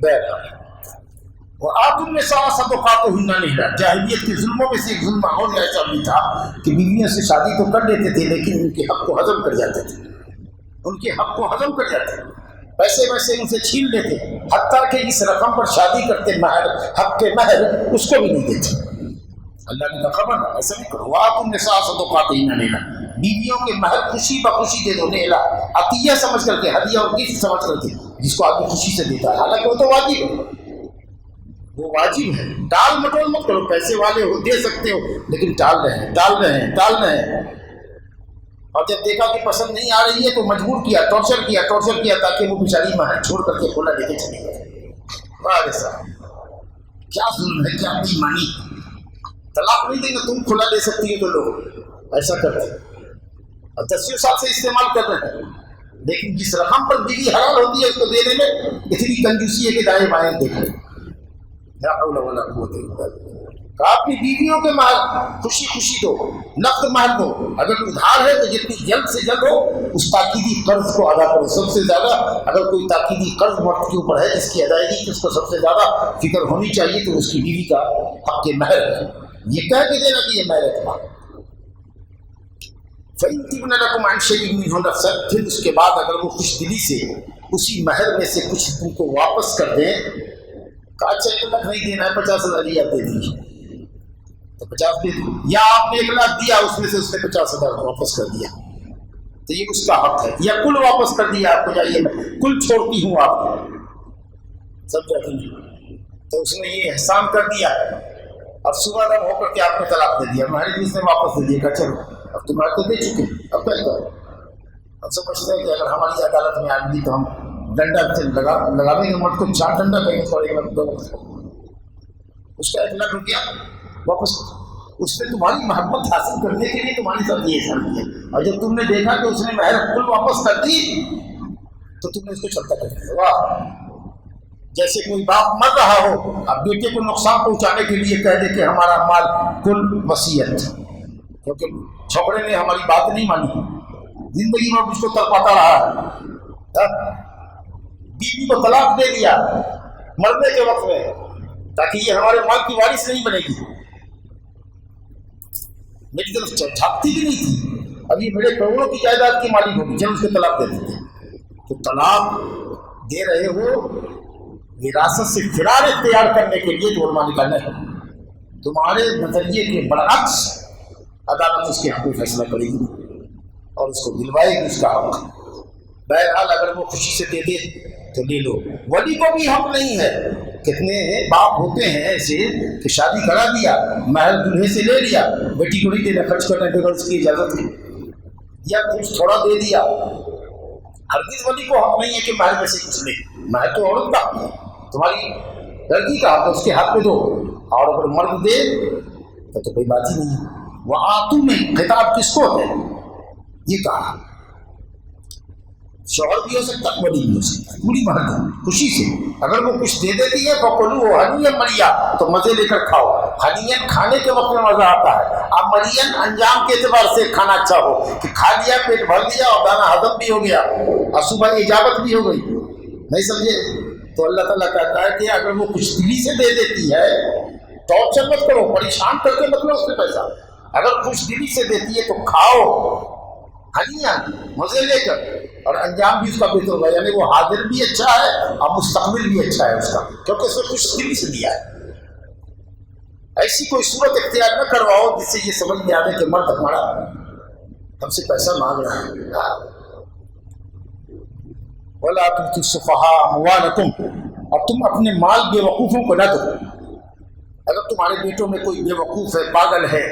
بہرحال وآتوا النساء صدقاتهن نحلہ، جاہلیت کے ظلموں میں سے ایک ظلم اور ایسا بھی تھا کہ بیویوں سے شادی تو کر لیتے تھے لیکن ان کے حق کو ہضم کر جاتے تھے، ان کے حق کو ہضم کر جاتے، پیسے ویسے ان سے چھین لیتے، حتیٰ کہ اس رقم پر شادی کرتے مہر، حق کے مہر اس کو بھی نہیں دیتے۔ اللہ نے کہا خبر نہ ایسا نہیں کرو، وآتوا النساء صدقاتهن نحلہ، بیویوں کے مہر خوشی بخوشی دے دو، نحلہ عطیہ سمجھ کر کے، ہدیہ اور گفٹ سمجھ کر کے، جس کو آدمی خوشی سے دیتا ہے، حالانکہ وہ تو واجب ہے، وہ واجب ہے، ٹال مٹول مت کرو، پیسے والے ہو دے سکتے ہو لیکن ٹال رہے ہیں، اور جب دیکھا کہ پسند نہیں آ رہی ہے تو مجبور کیا، ٹارچر کیا تاکہ وہ بیچاری مہر چھوڑ کر کے کھولا لے کے چلی گئی۔ واہ صاحب کیا ظلم ہے، کیا بے ایمانی، طلاق نہیں دیں گے تم کھلا لے سکتی ہے، تو لوگ ایسا کرتے ہیں اور 10 سال سے استعمال کر رہے ہیں، لیکن جس رقم پر بیوی حلال ہوتی ہے اس کو دینے میں اتنی کنجوسی ہے کہ دائیں بائیں دیکھیں۔ لا حول ولا قوت الا باللہ۔ کہ اپنی بیویوں کے مہر خوشی دو، نقد مہر دو، اگر ادھار ہے تو جتنی جلد سے جلد ہو اس تاکیدی قرض کو ادا کرو۔ سب سے زیادہ اگر کوئی تاکیدی قرض مرد کے اوپر ہے جس کی ادائیگی کی اس کو سب سے زیادہ فکر ہونی چاہیے تو اس کی بیوی کا حق مہر ہے، یہ کہہ کے دینا کہ یہ مہر ہے تمہارا۔ فَإِن تِبْنَ لَكُمْ عَنْ شَيْءٍ مِّنْهُ نَفْسًا، پھر اس کے بعد اگر وہ خوش دلی سے اسی مہر میں سے کچھ تم کو واپس کر دیں، کہ اچھا 1 لاکھ نہیں دینا ہے 50,000 ہی آپ دے دیجیے، تو 50 دے دو، یا آپ نے 1 لاکھ دیا اس میں سے اس نے 50,000 واپس کر دیا تو یہ اس کا حق ہے، یا کل واپس کر دیا آپ کو، جائیے میں کل چھوڑتی ہوں آپ کو، سمجھا تم؟ تو اس نے یہ احسان کر دیا اور صبح دم ہو کر کے آپ نے طلاق دے دیا، ہمارے بھی اس نے واپس دے دیا کہ چلو اب تمہارے تو دے چکے، اب کیا کرو؟ ہم سمجھتے ہیں کہ اگر ہماری عدالت میں آدمی تو ہم ڈنڈا لگا دیں گے، مرد کو 4 ڈنڈا کہیں گے، تھوڑے اس کا 1 لاکھ روپیہ واپس، اس نے تمہاری محبت حاصل کرنے کے لیے تمہاری ساتھ یہ احسان کیا، اور جب تم نے دیکھا کہ اس نے مہر کل واپس کر دی تو تم نے اس کو چلتا کر دیا۔ واہ! جیسے کوئی باپ مر رہا ہو، اب بیٹے کو نقصان پہنچانے کے لیے کہہ دے کہ ہمارا مال کل وصیت، کیونکہ چھوکرے نے ہماری بات نہیں مانی، زندگی میں اس کو تڑپاتا رہا ہے، بیوی کو طلاق دے دیا مرنے کے وقت میں تاکہ یہ ہمارے مال کی وارث نہیں بنے گی، میری طرف جھانکتی بھی نہیں تھی، اب یہ میرے کروڑوں کی جائیداد کی مالک ہوگی، جب اس کو طلاق دے دیتے۔ تو طلاق دے رہے ہو وراثت سے فرار اختیار کرنے کے لیے تو علماء نے کہا نہیں، تمہارے نظریے کے برعکس عدالت اس کے حق میں فیصلہ کرے گی اور اس کو دلوائے گی اس کا حق۔ بہرحال اگر وہ خوشی سے دے دے تو لے لو، ولی کو بھی حق نہیں ہے۔ کتنے باپ ہوتے ہیں ایسے کہ شادی کرا دیا، مہر دلہے سے لے لیا، بیٹی کو نہیں دینا، خرچ کرنے بغیر اس کی اجازت ہے، یا کچھ تھوڑا دے دیا۔ ہرگز ولی کو حق نہیں ہے کہ مہر میں سے کچھ لے، مہر تو عورت کا حق ہے، تمہاری لڑکی کا حق ہے، اس کے حق میں دو، اور اگر مرد دے تو کوئی بات ہی نہیں ہے۔ وہ آتو میں خطاب کس کو ہے یہ کہا، شوہر بھی ہو سکتا ہے، ولی بھی ہو سکتا ہے، پوری مرد خوشی سے اگر وہ کچھ دے دیتی ہے فَقُلُوا ہَنِيًّا مَرِيًّا تو مزے لے کر کھاؤ۔ ہنیًا کھانے کے وقت میں مزہ آتا ہے، اب مرین انجام کے اعتبار سے کھانا اچھا ہو کہ کھا لیا، پیٹ بھر دیا اور دانا ہضم بھی ہو گیا اور صبح اجابت بھی ہو گئی، نہیں سمجھے؟ تو اللہ تعالیٰ کہتا ہے کہ اگر وہ کچھ دلی سے دے دیتی ہے ٹارچر مت کرو، پریشان کر کے مت لو اس سے پیسہ، اگر کچھ دلی سے دیتی ہے تو کھاؤ ہنیاں مزے لے کر، اور انجام بھی اس کا بہتر ہوگا، یعنی وہ حاضر بھی اچھا ہے اور مستقبل بھی اچھا ہے اس کا، کیونکہ اس نے کچھ دلی سے دیا ہے۔ ایسی کوئی صورت اختیار نہ کرواؤ جس سے یہ سمجھ میں آئے کہ مرد ہمارا ہم سے پیسہ مانگ رہا ہے۔ وَلَا تُؤْتُوا السُّفَهَاءَ أَمْوَالَكُمْ، اور تم اپنے مال بے وقوفوں کو نہ دو۔ اگر تمہارے بیٹوں میں کوئی بے وقوف ہے، پاگل ہے،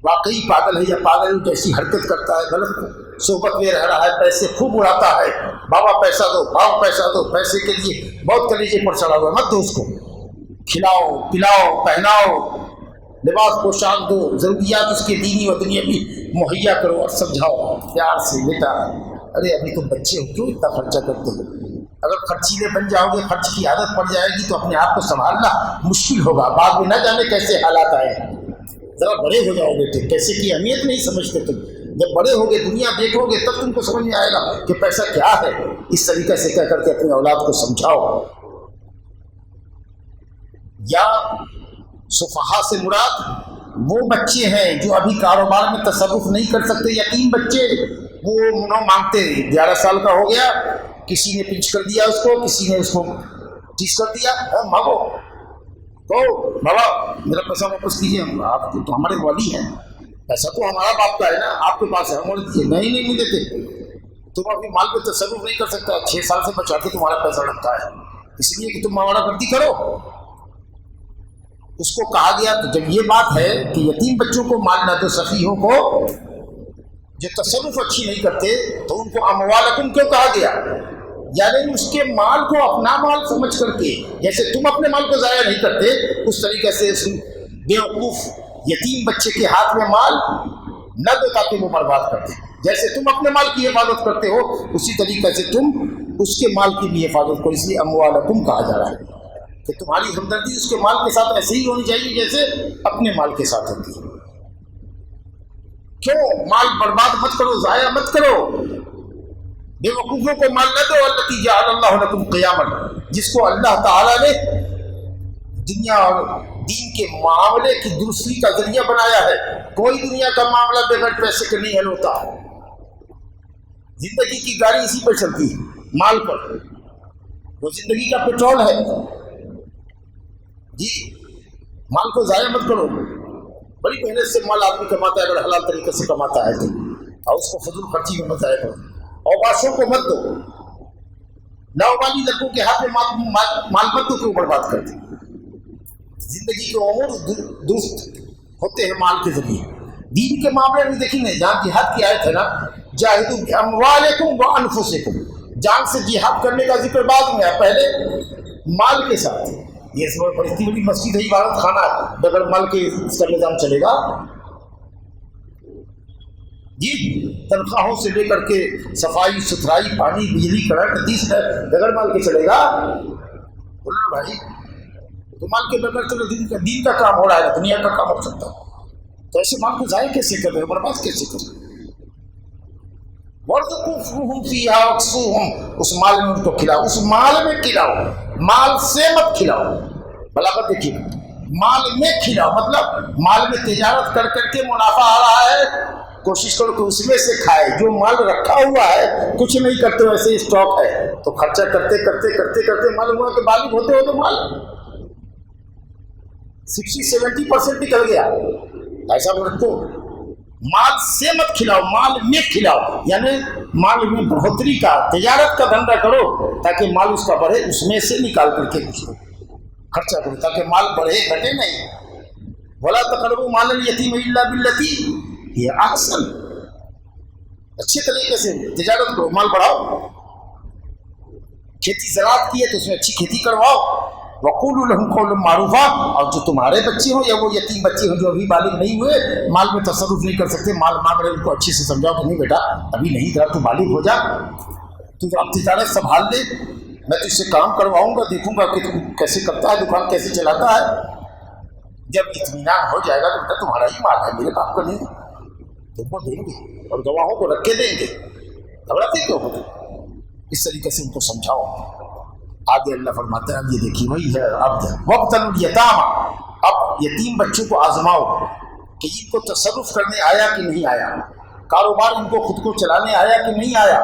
واقعی پاگل ہے یا پاگل جیسی حرکت کرتا ہے، غلط صحبت میں رہ رہا ہے، پیسے خوب اڑاتا ہے، بابا پیسہ دو، باپ پیسہ دو، پیسے کے لیے بہت کلیجے پر چڑھا ہوا ہے، مت دو اس کو، کھلاؤ پلاؤ پہناؤ، لباس پوشاک دو، ضروریات اس کے دینی و دنیاوی مہیا کرو اور سمجھاؤ پیار سے، بیٹا ارے ابھی تم بچے ہو کیوں اتنا خرچہ کرتے ہو، اگر خرچیلے بن جاؤ گے، خرچ کی عادت پڑ جائے گی تو اپنے آپ کو سنبھالنا مشکل ہوگا، بعد میں نہ جانے کیسے حالات آئے۔ ذرا بڑے ہو جاؤ بیٹے، پیسے کی اہمیت نہیں سمجھتے تم، جب بڑے ہوگے دنیا دیکھو گے تب تم کو سمجھ میں آئے گا کہ پیسہ کیا ہے، اس طریقے سے کہہ کر کے اپنی اولاد کو سمجھاؤ۔ یا صفحہ سے مراد وہ بچے ہیں جو ابھی کاروبار میں تصرف نہیں کر سکتے، یتیم بچے، وہ منو مانگتے، 11 سال کا ہو گیا، کسی نے پنچ کر دیا اس کو، کسی نے اس کو چیز کر دیا، مانگو تو بابا میرا پیسہ واپس کیجیے، آپ تو ہمارے والی ہیں، پیسہ تو ہمارا باپ کا ہے نا، آپ کے پاس ہے، ہمارے دیے نہیں دیتے، تم اپنی مال پہ تصرف نہیں کر سکتا، 6 سال سے بچا کے تمہارا پیسہ رکھتا ہے، اس لیے کہ تم ماوڑا گردی کرو۔ اس کو کہا گیا، تو جب یہ بات ہے کہ یتیم بچوں کو مال نہ دو، سفیہوں کو جو تصرف اچھی نہیں کرتے تو ان کو اموالکم کیوں کہا گیا؟ یعنی اس کے مال کو اپنا مال سمجھ کر کے، جیسے تم اپنے مال کو ضائع نہیں کرتے اس طریقے سے اس بیوقوف یتیم بچے کے ہاتھ میں مال نہ دو تاکہ وہ برباد کر دے، جیسے تم اپنے مال کی حفاظت کرتے ہو اسی طریقے سے تم اس کے مال کی بھی حفاظت کرو، اس لیے اموالکم کہا جا رہا ہے کہ تمہاری ہمدردی اس کے مال کے ساتھ ایسے ہی ہونی چاہیے جیسے اپنے مال کے ساتھ ہوتی ہے۔ کیوں مال برباد مت کرو، ضائع مت کرو، بے وقوفوں کو مال نہ دو، التی جعل اللہ لکم قیاما، جس کو اللہ تعالیٰ نے دنیا اور دین کے معاملے کی درستی کا ذریعہ بنایا ہے۔ کوئی دنیا کا معاملہ بغیر پیسے کے نہیں حل ہوتا، زندگی کی گاڑی اسی پر چلتی ہے، مال پر، وہ زندگی کا پیٹرول ہے۔ جی مال کو ضائع مت کرو، بڑی محنت سے مال آدمی کماتا ہے، اگر حلال طریقے سے کماتا ہے تو، اور اس کو فضول خرچی میں مت ضائع کرو، اور باشوں کو مت دو، نوبالی لڑکوں کے ہاتھ میں مال مت دو کہ وہ برباد کر دیں۔ زندگی کے امور درست ہوتے ہیں مال کے ذریعے۔ دین کے معاملے میں دیکھیں گے، جہاں جہاد کی آیت ہے نا، جاہدوا باموالکم وانفسکم، جان سے جہاد کرنے کا ذکر بعد میں ہے، پہلے مال کے ساتھ یہ اس میں بڑی بڑی مسجد ہے، عبادت خانہ ہے، بغیر مال کے اس کا نظام چلے گا؟ جی تنخواہوں سے لے کر کے صفائی ستھرائی، پانی، بجلی، کرنٹ، حدیث ہے، بغیر مال کے چلے گا؟ بولنا بھائی تو مال کے بغیر تو دین کا کام ہو رہا ہے، دنیا کا کام ہو سکتا ہے، تو ایسے مال کو ضائع کیسے کر رہے ہو، برباد کیسے کر رہے ہو؟ وَارْزُقُوهُمْ فِيهَا وَاكْسُوهُمْ، اس مال میں ان کو کھلاؤ، اس مال میں کھلاؤ، مال سے مت کھلاؤ۔ بلاغت دیکھیے، مال میں کھلاؤ مطلب مال میں تجارت کر کر کے منافع آ رہا ہے، کوشش کرو کہ اس میں سے کھائے۔ جو مال رکھا ہوا ہے کچھ نہیں کرتے، ویسے اسٹاک ہے تو خرچہ کرتے کرتے کرتے کرتے معلوم ہوا کہ بالغ ہوتے ہوتے مال 60-70% نکل گیا۔ ایسا رکھو، مال سے مت کھلاؤ، مال میں کھلاؤ، یعنی مال میں بڑھوتری کا، تجارت کا دھندا کرو تاکہ مال اس کا بڑھے، اس میں سے نکال کر کے کچھ خرچہ کرو تاکہ مال بڑھے، گھٹے نہیں۔ وَلَا تَقْرَبُوا مَالَ الْيَتِيمِ إِلَّا بِالَّتِي هِيَ أَحْسَنُ، اچھے طریقے سے تجارت کرو، مال بڑھاؤ۔ کھیتی زراعت کی ہے تو اس میں اچھی کھیتی کرواؤ۔ وَقُولُوا لَهُمْ قَوْلًا مَعْرُوفًا، اور جو تمہارے بچے ہوں یا وہ یتیم بچے ہوں جو ابھی بالغ نہیں ہوئے، مال میں تصرف نہیں کر سکتے، مال مانگ رہے، ان کو اچھے سے سمجھاؤ کہ نہیں بیٹا ابھی نہیں، ذرا تو بالغ ہو جا، تو اب تجارت سنبھال لے، میں تو اس سے کام کرواؤں گا، دیکھوں گا کہ تم کیسے کرتا ہے، دکان کیسے چلاتا ہے۔ جب اطمینان ہو جائے گا تو بیٹا تمہارا ہی مال ہے، میرے باپ کا نہیں، تم کو دیں گے اور گواہوں کو رکھ کے دیں گے، گھبراتے کیوں ہو؟ اس طریقے سے ان کو سمجھاؤ۔ آگے اللہ فرماتا ہے، اب یہ دیکھیے وہی ہے، اب وابتلوا الیتامى، اب یتیم بچوں کو آزماؤ کہ ان کو تصرف کرنے آیا کہ نہیں آیا، کاروبار ان کو خود کو چلانے آیا کہ نہیں آیا۔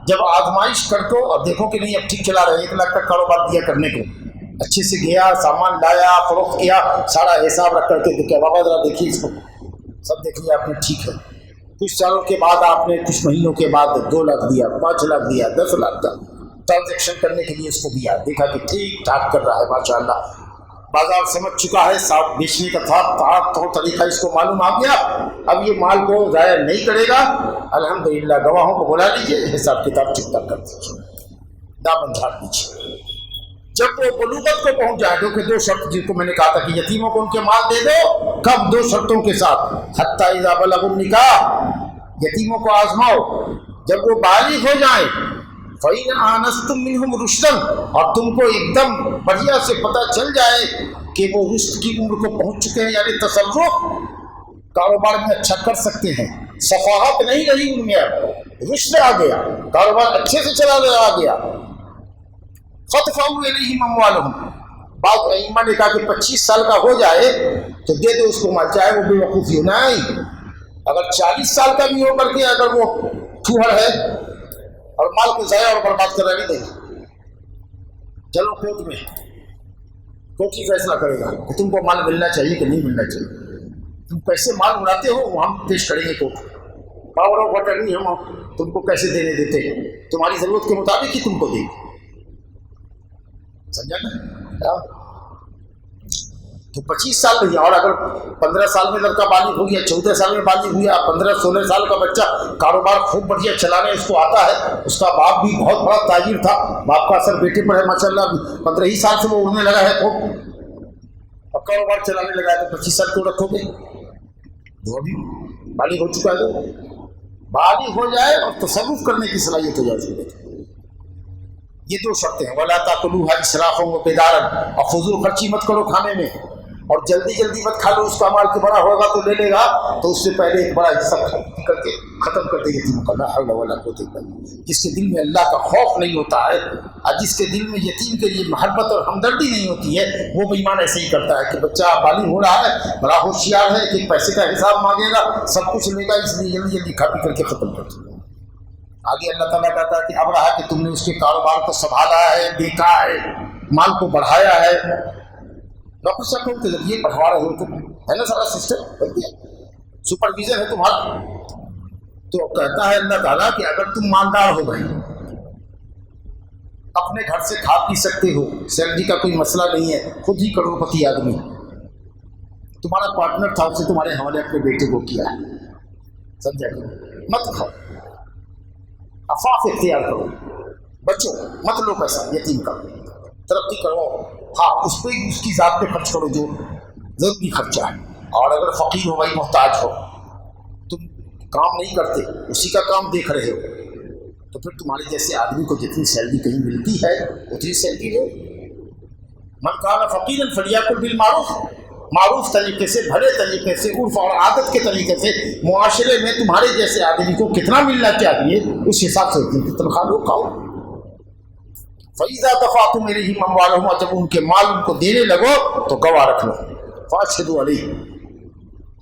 جب آزمائش کر دو اور دیکھو کہ نہیں اب ٹھیک چلا رہے، 1 لاکھ کا کاروبار دیا کرنے کو، اچھے سے گیا، سامان لایا، فروخت کیا، سارا حساب رکھ کر کے دیکھا، بابا ذرا دیکھیے اس کو، سب دیکھ لیا آپ نے، ٹھیک ہے۔ کچھ سالوں کے بعد آپ نے، کچھ مہینوں کے بعد 2 لاکھ دیا، 5 لاکھ دیا، 10 لاکھ کا ٹرانزیکشن کرنے کے لیے اس کو دیا، دیکھا کہ ٹھیک ٹھاک کر رہا ہے، ماشاءاللہ بازار سمجھ چکا ہے، صاحب بیچنے کا تھا طور طریقہ اس کو معلوم آ گیا، اب یہ مال کو ضائع نہیں کرے گا، الحمدللہ گواہوں کو بلا لیجیے، حساب کتاب ٹھیک ٹھاک کر دیجیے، دامن جھاڑ دیجیے۔ جب وہ بلوغت کو پہنچ جائے، جو کہ 2 شرط جن کو میں نے کہا تھا کہ یتیموں کو ان کے مال دے دو، کب؟ 2 شرطوں کے ساتھ، حتی اذا بلغوا النکاح، یتیموں کو آزماؤ جب وہ بالغ ہو جائیں، فَإِنْ آنَسْتُمْ مِنْهُمْ رُشْدًا، اور تم کو ایک دم بڑھیا سے پتہ چل جائے کہ وہ رشد کی عمر کو پہنچ چکے ہیں، یعنی تصرف کاروبار میں اچھا کر سکتے ہیں، صفاحت نہیں رہی ان میں، اب رشد آ گیا، کاروبار اچھے سے چلانے آ گیا۔ فَادْفَعُوا إِلَيْهِمْ أَمْوَالَهُمْ، بعض ائمہ نے کہا کہ 25 سال کا ہو جائے تو دے دو اس کو مال، چاہے وہ بے وقوفی ہو، نہیں، اگر 40 سال کا بھی ہو کر کے اگر وہ ٹھوہر ہے اور مال کو ضائع اور برباد کر رہے دیں گے، چلو کورٹ میں، کورٹ ہی فیصلہ کرے گا کہ تم کو مال ملنا چاہیے کہ نہیں ملنا چاہیے، تم کیسے مال اڑاتے ہو وہ ہم پیش کریں گے کورٹ، پاور آف اٹرنی ہم تم کو کیسے دینے دیتے ہیں، تمہاری ضرورت کے مطابق ہی تم کو دیں گے، سمجھا نا؟ تو 25 سال نہیں، اور اگر 15 سال میں لڑکا بالغ ہو گیا، 14 سال میں بالغ ہو گیا، 15-16 سال کا بچہ کاروبار خوب بڑھیا چلانے اس کو آتا ہے، اس کا باپ بھی بہت بڑا تاجر تھا، باپ کا اثر بیٹے پر ہے ماشاءاللہ، 15 ہی سال سے وہ اڑنے لگا ہے خوب، اب کاروبار چلانے لگا ہے، تو 25 سال کیوں رکھو گے؟ وہ بھی بالغ ہو چکا ہے، تو بالغ ہو جائے اور تصرف کرنے کی صلاحیت ہو جائے اس کو۔ یہ 2 شرطیں ہیں، وَلَا تَأْكُلُوهَا إِسْرَافًا وَبِدَارًا، اور فضول خرچی مت کرو کھانے میں، اور جلدی جلدی مت کھا لو، اس کا مال کہ بڑا ہوگا تو لے لے گا، تو اس سے پہلے ایک بڑا حصہ کر کے ختم کر دے یتیموں کا، لا حول ولا قوت الا باللہ۔ جس کے دل میں اللہ کا خوف نہیں ہوتا ہے، اور جس کے دل میں یتیم کے لیے محبت اور ہمدردی نہیں ہوتی ہے، وہ بے ایمان ایسے ہی کرتا ہے کہ بچہ بالغ ہو رہا ہے، بڑا ہوشیار ہے کہ پیسے کا حساب مانگے گا، سب کچھ لے گا، اس لیے جلدی جلدی کھا پی کر کے ختم کر دے۔ آگے اللہ تعالیٰ کہتا ہے کہ اب رہا کہ تم نے اس کے کاروبار کو سنبھالا ہے، دیکھا ہے، مال کو بڑھایا ہے، نوکر کے ذریعے بڑھوا رہے ہو تم، ہے نا سارا سسٹم بن گیا، سپرویژن ہے تمہارا، تو کہتا ہے اللہ تعالیٰ کہ اگر تم مالدار ہو گئے، اپنے گھر سے کھا پی سکتے ہو، سیلری کا کوئی مسئلہ نہیں ہے، خود ہی کروڑ پتی آدمی، تمہارا پارٹنر تھا اسے تمہارے حوالے اپنے بیٹے کو کیا ہے، سمجھا کرو، مت کھاؤ، عفاف اختیار کرو، بچوں مت لو پیسہ یتیم کا، ترقی کرو، ہاں اس پہ اس کی ذات پہ خرچ کرو جو ضروری خرچہ ہے. اور اگر فقیر ہو بھائی محتاج ہو تم کام نہیں کرتے اسی کا کام دیکھ رہے ہو تو پھر تمہارے جیسے آدمی کو جتنی سیلری کہیں ملتی ہے اتنی سیلری لو. من کان فقیرا فلیأکل بالمعروف، معروف طریقے سے بھلے طریقے سے عرف اور عادت کے طریقے سے معاشرے میں تمہارے جیسے آدمی کو کتنا ملنا چاہیے اس حساب سے تنخواہ لو کھاؤ. فَإِذَا دَفَعْتُمْ إِلَيْهِمْ أَمْوَالَهُمْ، اور جب ان کے مال ان کو دینے لگو تو گواہ رکھ لو. فَأَشْهِدُوا عَلَيْهِمْ،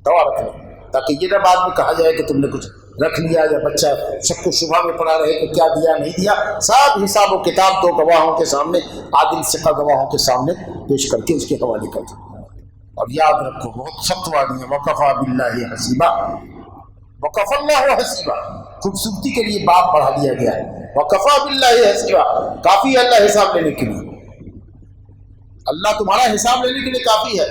گواہ رکھ لو تاکہ یہ نہ بعد میں کہا جائے کہ تم نے کچھ رکھ لیا یا بچہ شک و شبہ میں پڑا رہے کہ کیا دیا نہیں دیا. سب حساب و کتاب دو گواہوں کے سامنے، عادل ثقہ گواہوں کے سامنے پیش کر کے اس کے حوالے کر دو. اور یاد رکھو بہت سخت وعدہ ہے، وَكَفَىٰ بِاللَّهِ حَسِيبًا، وَكَفَى اللَّهُ حَسِيبًا. خوبصورتی کے لیے باب بڑھا دیا گیا ہے، وَكَفَىٰ بِاللَّهِ حَسِيبًا، کافی ہے اللہ حساب لینے کے لیے. اللہ تمہارا حساب لینے کے لیے کافی ہے.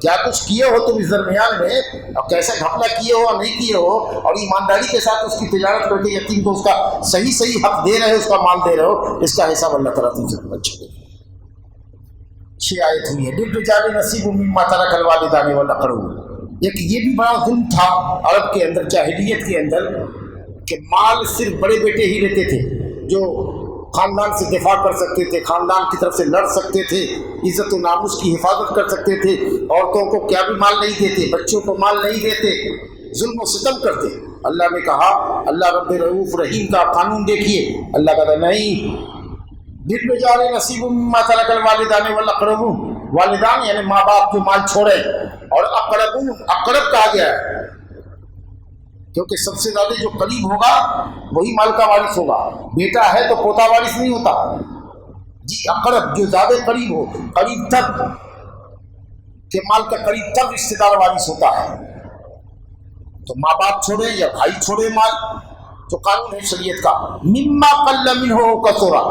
کیا کچھ کیے ہو تم اس درمیان میں اور کیسا گھپلا کیے ہو اور نہیں کیے ہو، اور ایمانداری کے ساتھ اس کی تجارت کر کے یتیم کو اس کا صحیح حق دے رہے ہو، اس کا مال دے رہے ہو، اس کا حساب اللہ تعالیٰ تم سے اچھا دے. 6 آیت ہوئی ہے. للرجال نصیب مما ترک الوالدان والاقربون. ایک یہ بھی بڑا ظلم تھا عرب کے اندر، جاہلیت کے اندر، کہ مال صرف بڑے بیٹے ہی لیتے تھے جو خاندان سے دفاع کر سکتے تھے، خاندان کی طرف سے لڑ سکتے تھے، عزت و ناموس کی حفاظت کر سکتے تھے. عورتوں کو کیا بھی مال نہیں دیتے، بچوں کو مال نہیں دیتے، ظلم و ستم کرتے. اللہ نے کہا، اللہ رب رؤوف رحیم کا قانون دیکھیے. اللہ کہتا نہیں، للرجال نصیب مما ترک الوالدان والاقربون، والدان یعنی ماں باپ جو مال چھوڑے، اور اقربون اقرب کہا گیا ہے کیونکہ سب سے زیادہ جو قریب ہوگا وہی مال کا وارث ہوگا. بیٹا ہے تو پوتا وارث نہیں ہوتا. جی اقرب جو زیادہ قریب ہو، قریب تک کہ مال کا قریب تک رشتے دار وارث ہوتا ہے. تو ماں باپ چھوڑے یا بھائی چھوڑے مال، جو قانون ہے شریعت کا، مما قل منہ کثرا،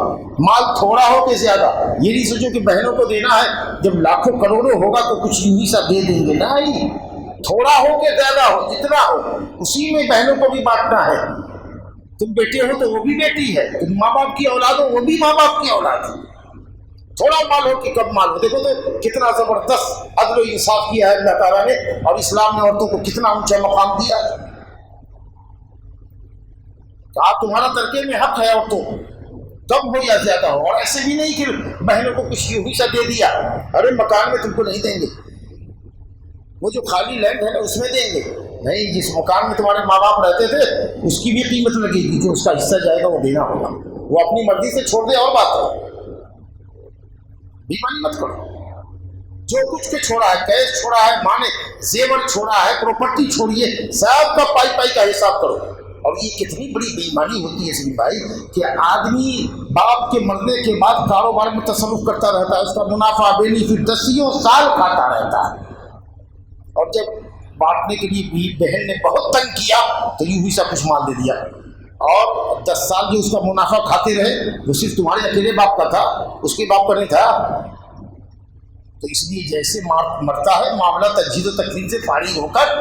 مال تھوڑا ہو کہ زیادہ. یہ نہیں سوچو کہ بہنوں کو دینا ہے، جب لاکھوں کروڑوں ہوگا تو کچھ نہیں سا دے دیں گے. نہیں، تھوڑا ہو کہ زیادہ ہو، جتنا ہو اسی میں بہنوں کو بھی بانٹنا ہے. تم بیٹے ہو تو وہ بھی بیٹی ہے، تم ماں باپ کی اولاد ہو وہ بھی ماں باپ کی اولاد ہے. تھوڑا مال ہو کہ کم مال ہو. دیکھو تو کتنا زبردست عدل و انصاف کیا ہے اللہ تعالیٰ نے، اور اسلام نے عورتوں کو کتنا اونچا مقام دیا ہے. آپ تمہارا ترکے میں حق ہے عورتوں کو، کم ہو یا زیادہ ہو. اور ایسے بھی نہیں کہ بہنوں کو کچھ یوں ہی سا دے دیا، ارے مکان میں تم کو نہیں دیں گے، وہ جو خالی لینڈ ہے نا اس میں دیں گے. نہیں، جس مکان میں تمہارے ماں باپ رہتے تھے اس کی بھی قیمت لگے گی، جو اس کا حصہ جائے گا وہ دینا ہوگا. وہ اپنی مرضی سے چھوڑ دے اور بات ہے، بیماری مت کرو. جو کچھ کے چھوڑا ہے، کیش چھوڑا ہے، ماں نے زیور چھوڑا ہے، پراپرٹی چھوڑیے، سب کا پائی پائی کا حساب کرو. اور یہ کتنی بڑی بےایمانی ہوتی ہے سنی بھائی کہ آدمی باپ کے مرنے کے بعد کاروبار میں تصرف کرتا رہتا ہے، اس کا منافع بینیفٹ 10 سال کھاتا رہتا ہے. اور جب بانٹنے کے لیے بہن نے بہت تنگ کیا تو یوں ہی سا کچھ مال دے دیا، اور 10 سال جو اس کا منافع کھاتے رہے وہ صرف تمہارے اکیلے باپ کا تھا، اس کے باپ کا نہیں تھا. تو اس لیے جیسے مرتا ہے معاملہ تجہیز و تکلیف سے فارغ ہو کر،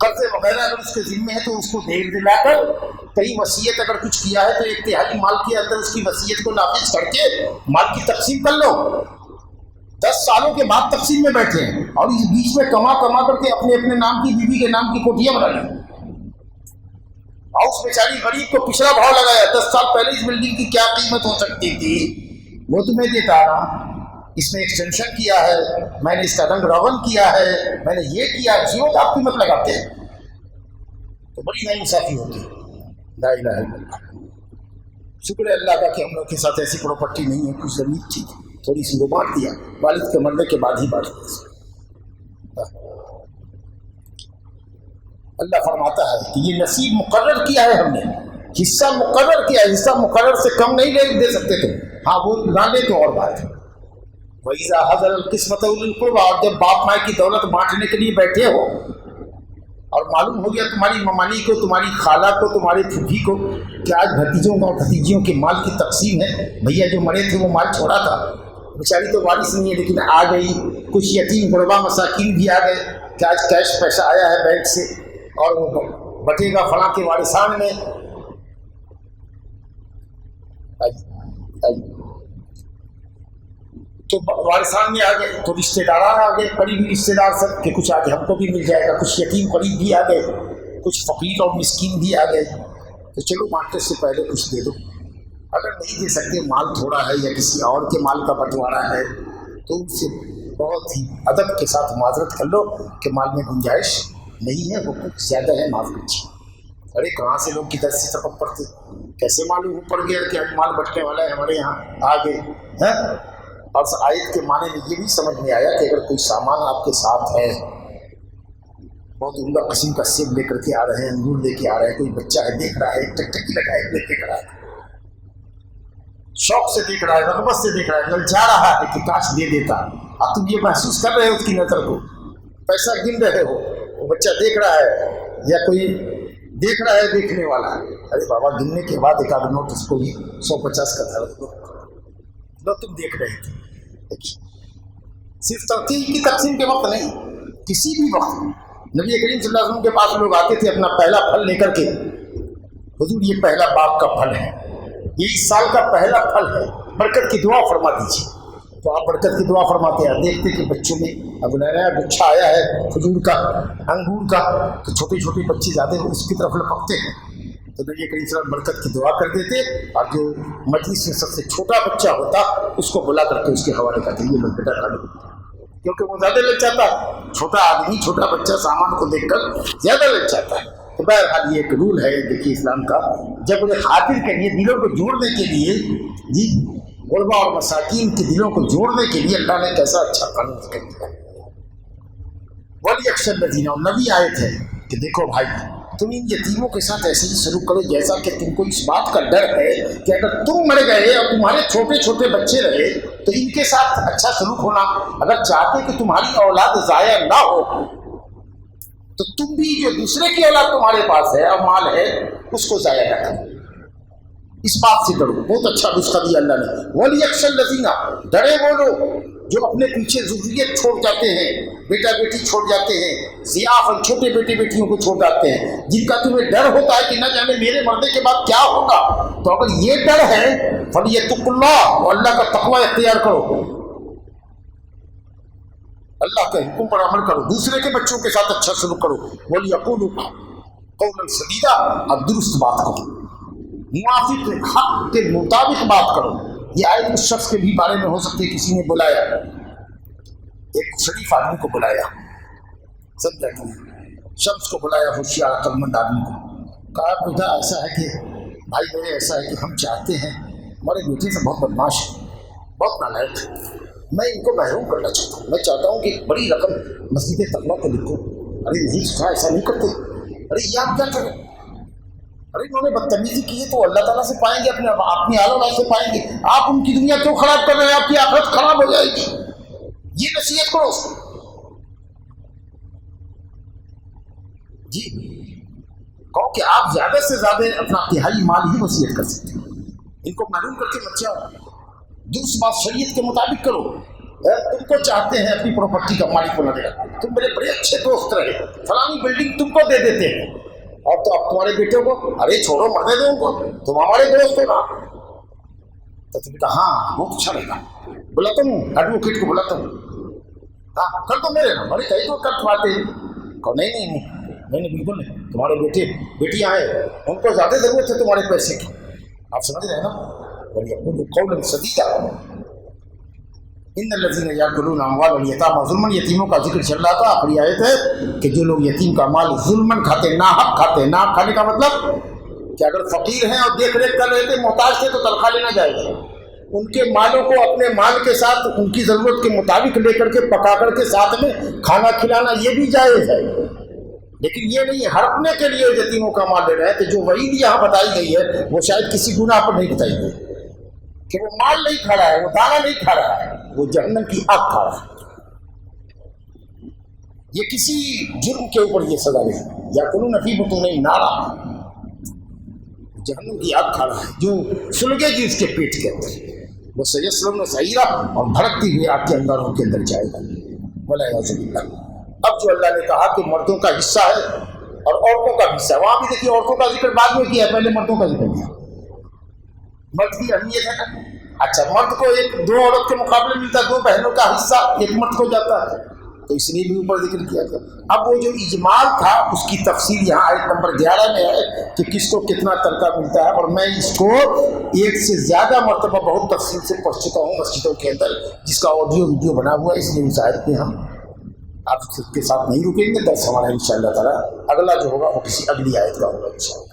قرضے وغیرہ اگر اس کے ذمے ہے تو اس کو دیر دلا کر، کہیں وصیت اگر کچھ کیا ہے تو 1/3 مال کے اندر اس کی وصیت کو نافذ کر کے مال کی تقسیم کر لو. 10 سالوں کے بعد تقسیم میں بیٹھے ہیں اور اس بیچ میں کما کر کے اپنے اپنے نام کی، بیوی کے نام کی کوٹیاں بنا لی، اور اس بیچاری غریب کو پچھڑا بھاؤ لگایا. 10 سال پہلے اس بلڈنگ کی کیا قیمت ہو سکتی تھی وہ تمہیں دیتا رہا. اس میں ایکسٹینشن کیا ہے، میں نے اس کا رنگ روغن کیا ہے، میں نے یہ کیا، اسی وقت آپ قیمت لگاتے ہیں تو بڑی ناانصافی ہوتی ہے. لا الہ الا اللہ. شکر ہے اللہ کا کہ ہم لوگ کے ساتھ ایسی پراپرٹی نہیں ہے. کچھ زمین تھی تھوڑی سی وہ بانٹ دیا، والد کے مرنے کے بعد ہی بانٹ دیا. اللہ فرماتا ہے کہ یہ نصیب مقرر کیا ہے ہم نے، حصہ مقرر کیا ہے، حصہ مقرر سے کم نہیں دے سکتے تھے. ہاں وہ نہ لے تو اور بات ہے. وَإِذَا حَضَرَ الْقِسْمَةَ أُولِي الْقُرْبَىٰ، اور جب باپ ماں کی دولت بانٹنے کے لیے بیٹھے ہو اور معلوم ہو گیا تمہاری ممانی کو، تمہاری خالہ کو، تمہاری پھوپھی کو کہ آج بھتیجوں اور بھتیجیوں کے مال کی تقسیم ہے، بھیا جو مرے تھے وہ مال چھوڑا تھا، بیچاری تو وارث نہیں ہے لیکن آ گئی. کچھ یتیم غربا مساکین بھی آ گئے کہ آج کیش پیسہ آیا ہے بینک سے اور وہ بٹے گا فلاں کے وارثان میں. تو وارثان میں آ گئے، تو رشتے داران آ گئے، قریبی رشتے دار سب کہ کچھ آگے ہم کو بھی مل جائے گا، کچھ یتیم قریب بھی آ گئے، کچھ فقیر اور مسکین بھی آ گئے، تو چلو مانگتے سے پہلے کچھ دے دو، اگر نہیں دے سکتے مال تھوڑا ہے یا کسی اور کے مال کا بٹوارا ہے تو ان سے بہت ہی ادب کے ساتھ معذرت کر لو کہ مال میں گنجائش نہیں ہے، وہ کچھ زیادہ ہے، معاف کیجیے۔ ارے کہاں سے لوگ کدھر سے سبق پڑتے، کیسے معلوم پڑ گیا کہ آج مال بٹنے والا ہے ہمارے یہاں آ گئے ہیں؟ اور اس آیت کے معنی میں یہ بھی سمجھ میں آیا کہ اگر کوئی سامان آپ کے ساتھ ہے، بہت عمدہ قسم کا سیب لے کر کے آ رہے ہیں، انگور لے کے آ رہے ہیں، کوئی بچہ ہے دیکھ رہا ہے، ٹکٹکی لگائے لے کے کھڑا ہے، شوق سے دیکھ رہا ہے، رغبت سے دیکھ رہا ہے، دل چاہ رہا ہے کہ کاش دے دیتا، اب تم یہ محسوس کر رہے ہو اس کی نظر کو، پیسہ گن رہے ہو، وہ بچہ دیکھ رہا ہے یا کوئی دیکھ رہا ہے دیکھنے والا ہے، ارے بابا گننے کے بعد ایک آدھ نوٹ اس کو بھی 150 کا دھر دو، لو تم دیکھ رہے تھے۔ صرف ترتیب کی تقسیم کے وقت نہیں، کسی بھی وقت نبی کریم صلی اللہ علیہ وسلم کے پاس لوگ آتے تھے اپنا پہلا پھل لے کر کے، حضور یہ پہلا باغ کا پھل ہے، یہ اس سال کا پہلا پھل ہے، برکت کی دعا فرما دیجیے، تو آپ برکت کی دعا فرماتے ہیں، دیکھتے کہ بچوں میں اب نیا گچھا آیا ہے کھجور کا، انگور کا، تو چھوٹے چھوٹے بچے زیادہ اس کی طرف لپکتے ہیں، تو نبی کریم صلی اللہ علیہ وسلم برکت کی دعا کر دیتے، اور جو مجلس میں سب سے چھوٹا بچہ ہوتا اس کو بلا کر کے اس کے حوالے کرتے، یہ لوگ بیٹا کھا لو، کیونکہ وہ زیادہ لگ جاتا ہے، چھوٹا آدمی چھوٹا بچہ سامان کو دیکھ کر زیادہ لگ جاتا ہے۔ تو بہرحال یہ ایک رول ہے دیکھیے اسلام کا، جب انہیں خاطر کے لیے دلوں کو جوڑنے کے لیے، جی غربا اور مساکین کے دلوں کو جوڑنے کے لیے اللہ نے کیسا اچھا قانون کر دیا۔ ولی اکثر الذین، اور نبی آئے تھے کہ دیکھو بھائی تم ان یتیموں کے ساتھ ایسے ہی سلوک کرو جیسا کہ تم کو اس بات کا ڈر ہے کہ اگر تم مر گئے اور تمہارے چھوٹے چھوٹے بچے رہے تو ان کے ساتھ اچھا سلوک ہونا، اگر چاہتے کہ تمہاری اولاد ضائع نہ ہو تو تم بھی جو دوسرے کی اولاد تمہارے پاس ہے اور مال ہے اس کو ضائع نہ کرو، اس بات سے ڈرو۔ بہت اچھا نسخہ دیا اللہ نے۔ وَلْيَخْشَ الَّذِينَ، ڈرے وہ لوگ جو اپنے پیچھے ذریت چھوڑ جاتے ہیں، بیٹا بیٹی چھوڑ جاتے ہیں، ضیافت چھوٹے بیٹے بیٹیوں کو چھوڑ جاتے ہیں، جن کا تمہیں ڈر ہوتا ہے کہ نہ جانے میرے مرنے کے بعد کیا ہوگا، تو اگر یہ ڈر ہے فَلْيَتَّقُوا اللَّهَ، اور اللہ کا تقوی اختیار کرو، اللہ کے حکم پر عمل کرو، دوسرے کے بچوں کے ساتھ اچھا سلوک کرو، وَلْيَقُولُوا قَوْلًا سَدِيدًا، اب درست بات کرو، موافق حق کے مطابق بات کرو۔ یہ آیت اس شخص کے بھی بارے میں ہو سکتی ہے، کسی نے بلایا ایک شریف آدمی کو بلایا، سمجھا کہ شخص کو بلایا، ہوشیار عقل مند آدمی کو، کہا بیٹا ایسا ہے کہ بھائی میرے ایسا ہے کہ ہم چاہتے ہیں، ہمارے بیٹے سے بہت بدماش ہے، بہت نالائق ہے، میں ان کو محروم کرنا چاہتا ہوں، میں چاہتا ہوں کہ ایک بڑی رقم مسجد تقویٰ کو لکھو۔ ارے نہیں سکھا، ایسا نہیں کرتے، ارے یہ آپ کیا کریں، ارے انہوں نے بدتمیزی کی ہے تو اللہ تعالیٰ سے پائیں گے، اپنی آل اولاد سے پائیں گے، آپ ان کی دنیا کیوں خراب کر رہے ہیں، آپ کی آخرت خراب ہو جائے گی، یہ نصیحت کرو اس کو۔ جی کہو کہ آپ زیادہ سے زیادہ اپنا تہائی مال ہی وصیت کر سکتے ہیں، ان کو محروم کر کے مت جاؤ، درست بات شریعت کے مطابق کرو۔ تم کو چاہتے ہیں اپنی پراپرٹی کا مالک بنا دیا، تم میرے بڑے اچھے دوست رہے، فلانی بلڈنگ تم کو دے دیتے ہیں، اور تو اب تمہارے بیٹے کو ارے چھوڑو مرنے دو ان کو، تم ہمارے دوست ہو نا، تو تم کہا ہاں بہت اچھا لگا، بلاتا ہوں ایڈوکیٹ کو، بلاتا ہوں، ہاں کر دو میرے نا، بڑے کئی تو کر پاتے ہیں، کہو نہیں بالکل نہیں، تمہارے بیٹے بیٹیاں ہیں ان کو زیادہ ضرورت ہے تمہارے پیسے کی، آپ سمجھ رہے ہیں نا۔ وَلْيَقُولُوا قَوْلًا سَدِيدًا ان الذین یاکلون اموال الیتامی ظلما، یتیموں کا ذکر چل رہا تھا، آخری آیت ہے کہ جو لوگ یتیم کا مال ظلمن کھاتے، ناحق کھاتے، ناحق کھانے کا مطلب کہ اگر فقیر ہیں اور دیکھ ریکھ کر رہے تھے، محتاج تھے، تو تنخواہ لینا جائز ہے، ان کے مالوں کو اپنے مال کے ساتھ ان کی ضرورت کے مطابق لے کر کے پکا کر کے ساتھ میں کھانا کھلانا یہ بھی جائز ہے، لیکن یہ نہیں ہڑپنے کے لیے یتیموں کا مال لے رہے ہیں، کہ جو وعید یہاں بتائی گئی ہے وہ شاید کسی گناہ پر نہیں بتائی گئی، کہ وہ مال نہیں کھا رہا ہے، وہ دانہ نہیں کھا رہا ہے، وہ جہنم کی آگ کھا رہا ہے، یہ کسی جرم کے اوپر یہ سزا نہیں، یاکلون فی بطونہم نارا، جہنم کی آگ کھا رہا ہے جو سلگے گی اس کے پیٹ کے اندر، وہ سیصلون سعیرا، اور بھڑکتی ہوئی آگ کے انگاروں کے اندر جائے گا، والعیاذ باللہ۔ اب جو اللہ نے کہا کہ مردوں کا حصہ ہے اور عورتوں کا حصہ، وہاں بھی دیکھیے عورتوں کا ذکر بعد میں کیا ہے، پہلے مردوں کا ذکر کیا، مرد کی اہمیت ہے نا، اچھا مرد کو ایک دو عورت کے مقابلے ملتا ہے، دو بہنوں کا حصہ ایک مرد کو جاتا ہے، تو اس لیے بھی اوپر ذکر کیا گیا۔ اب وہ جو اجمال تھا اس کی تفصیل یہاں آیت نمبر 11 میں ہے کہ کس کو کتنا ترکہ ملتا ہے، اور میں اس کو ایک سے زیادہ مرتبہ بہت تفصیل سے پڑھ چکا ہوں مسجدوں کے اندر، جس کا آڈیو ویڈیو بنا ہوا ہے، اس لیے اس آیت میں ہم آپ کے ساتھ نہیں رکیں گے، درس ہمارا انشاءاللہ تعالیٰ اگلا جو ہوگا وہ کسی اگلی آیت کا ہوگا انشاءاللہ۔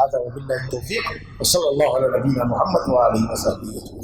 هذا وبالله التوفيق وصلى الله على نبينا محمد وآله وصحبه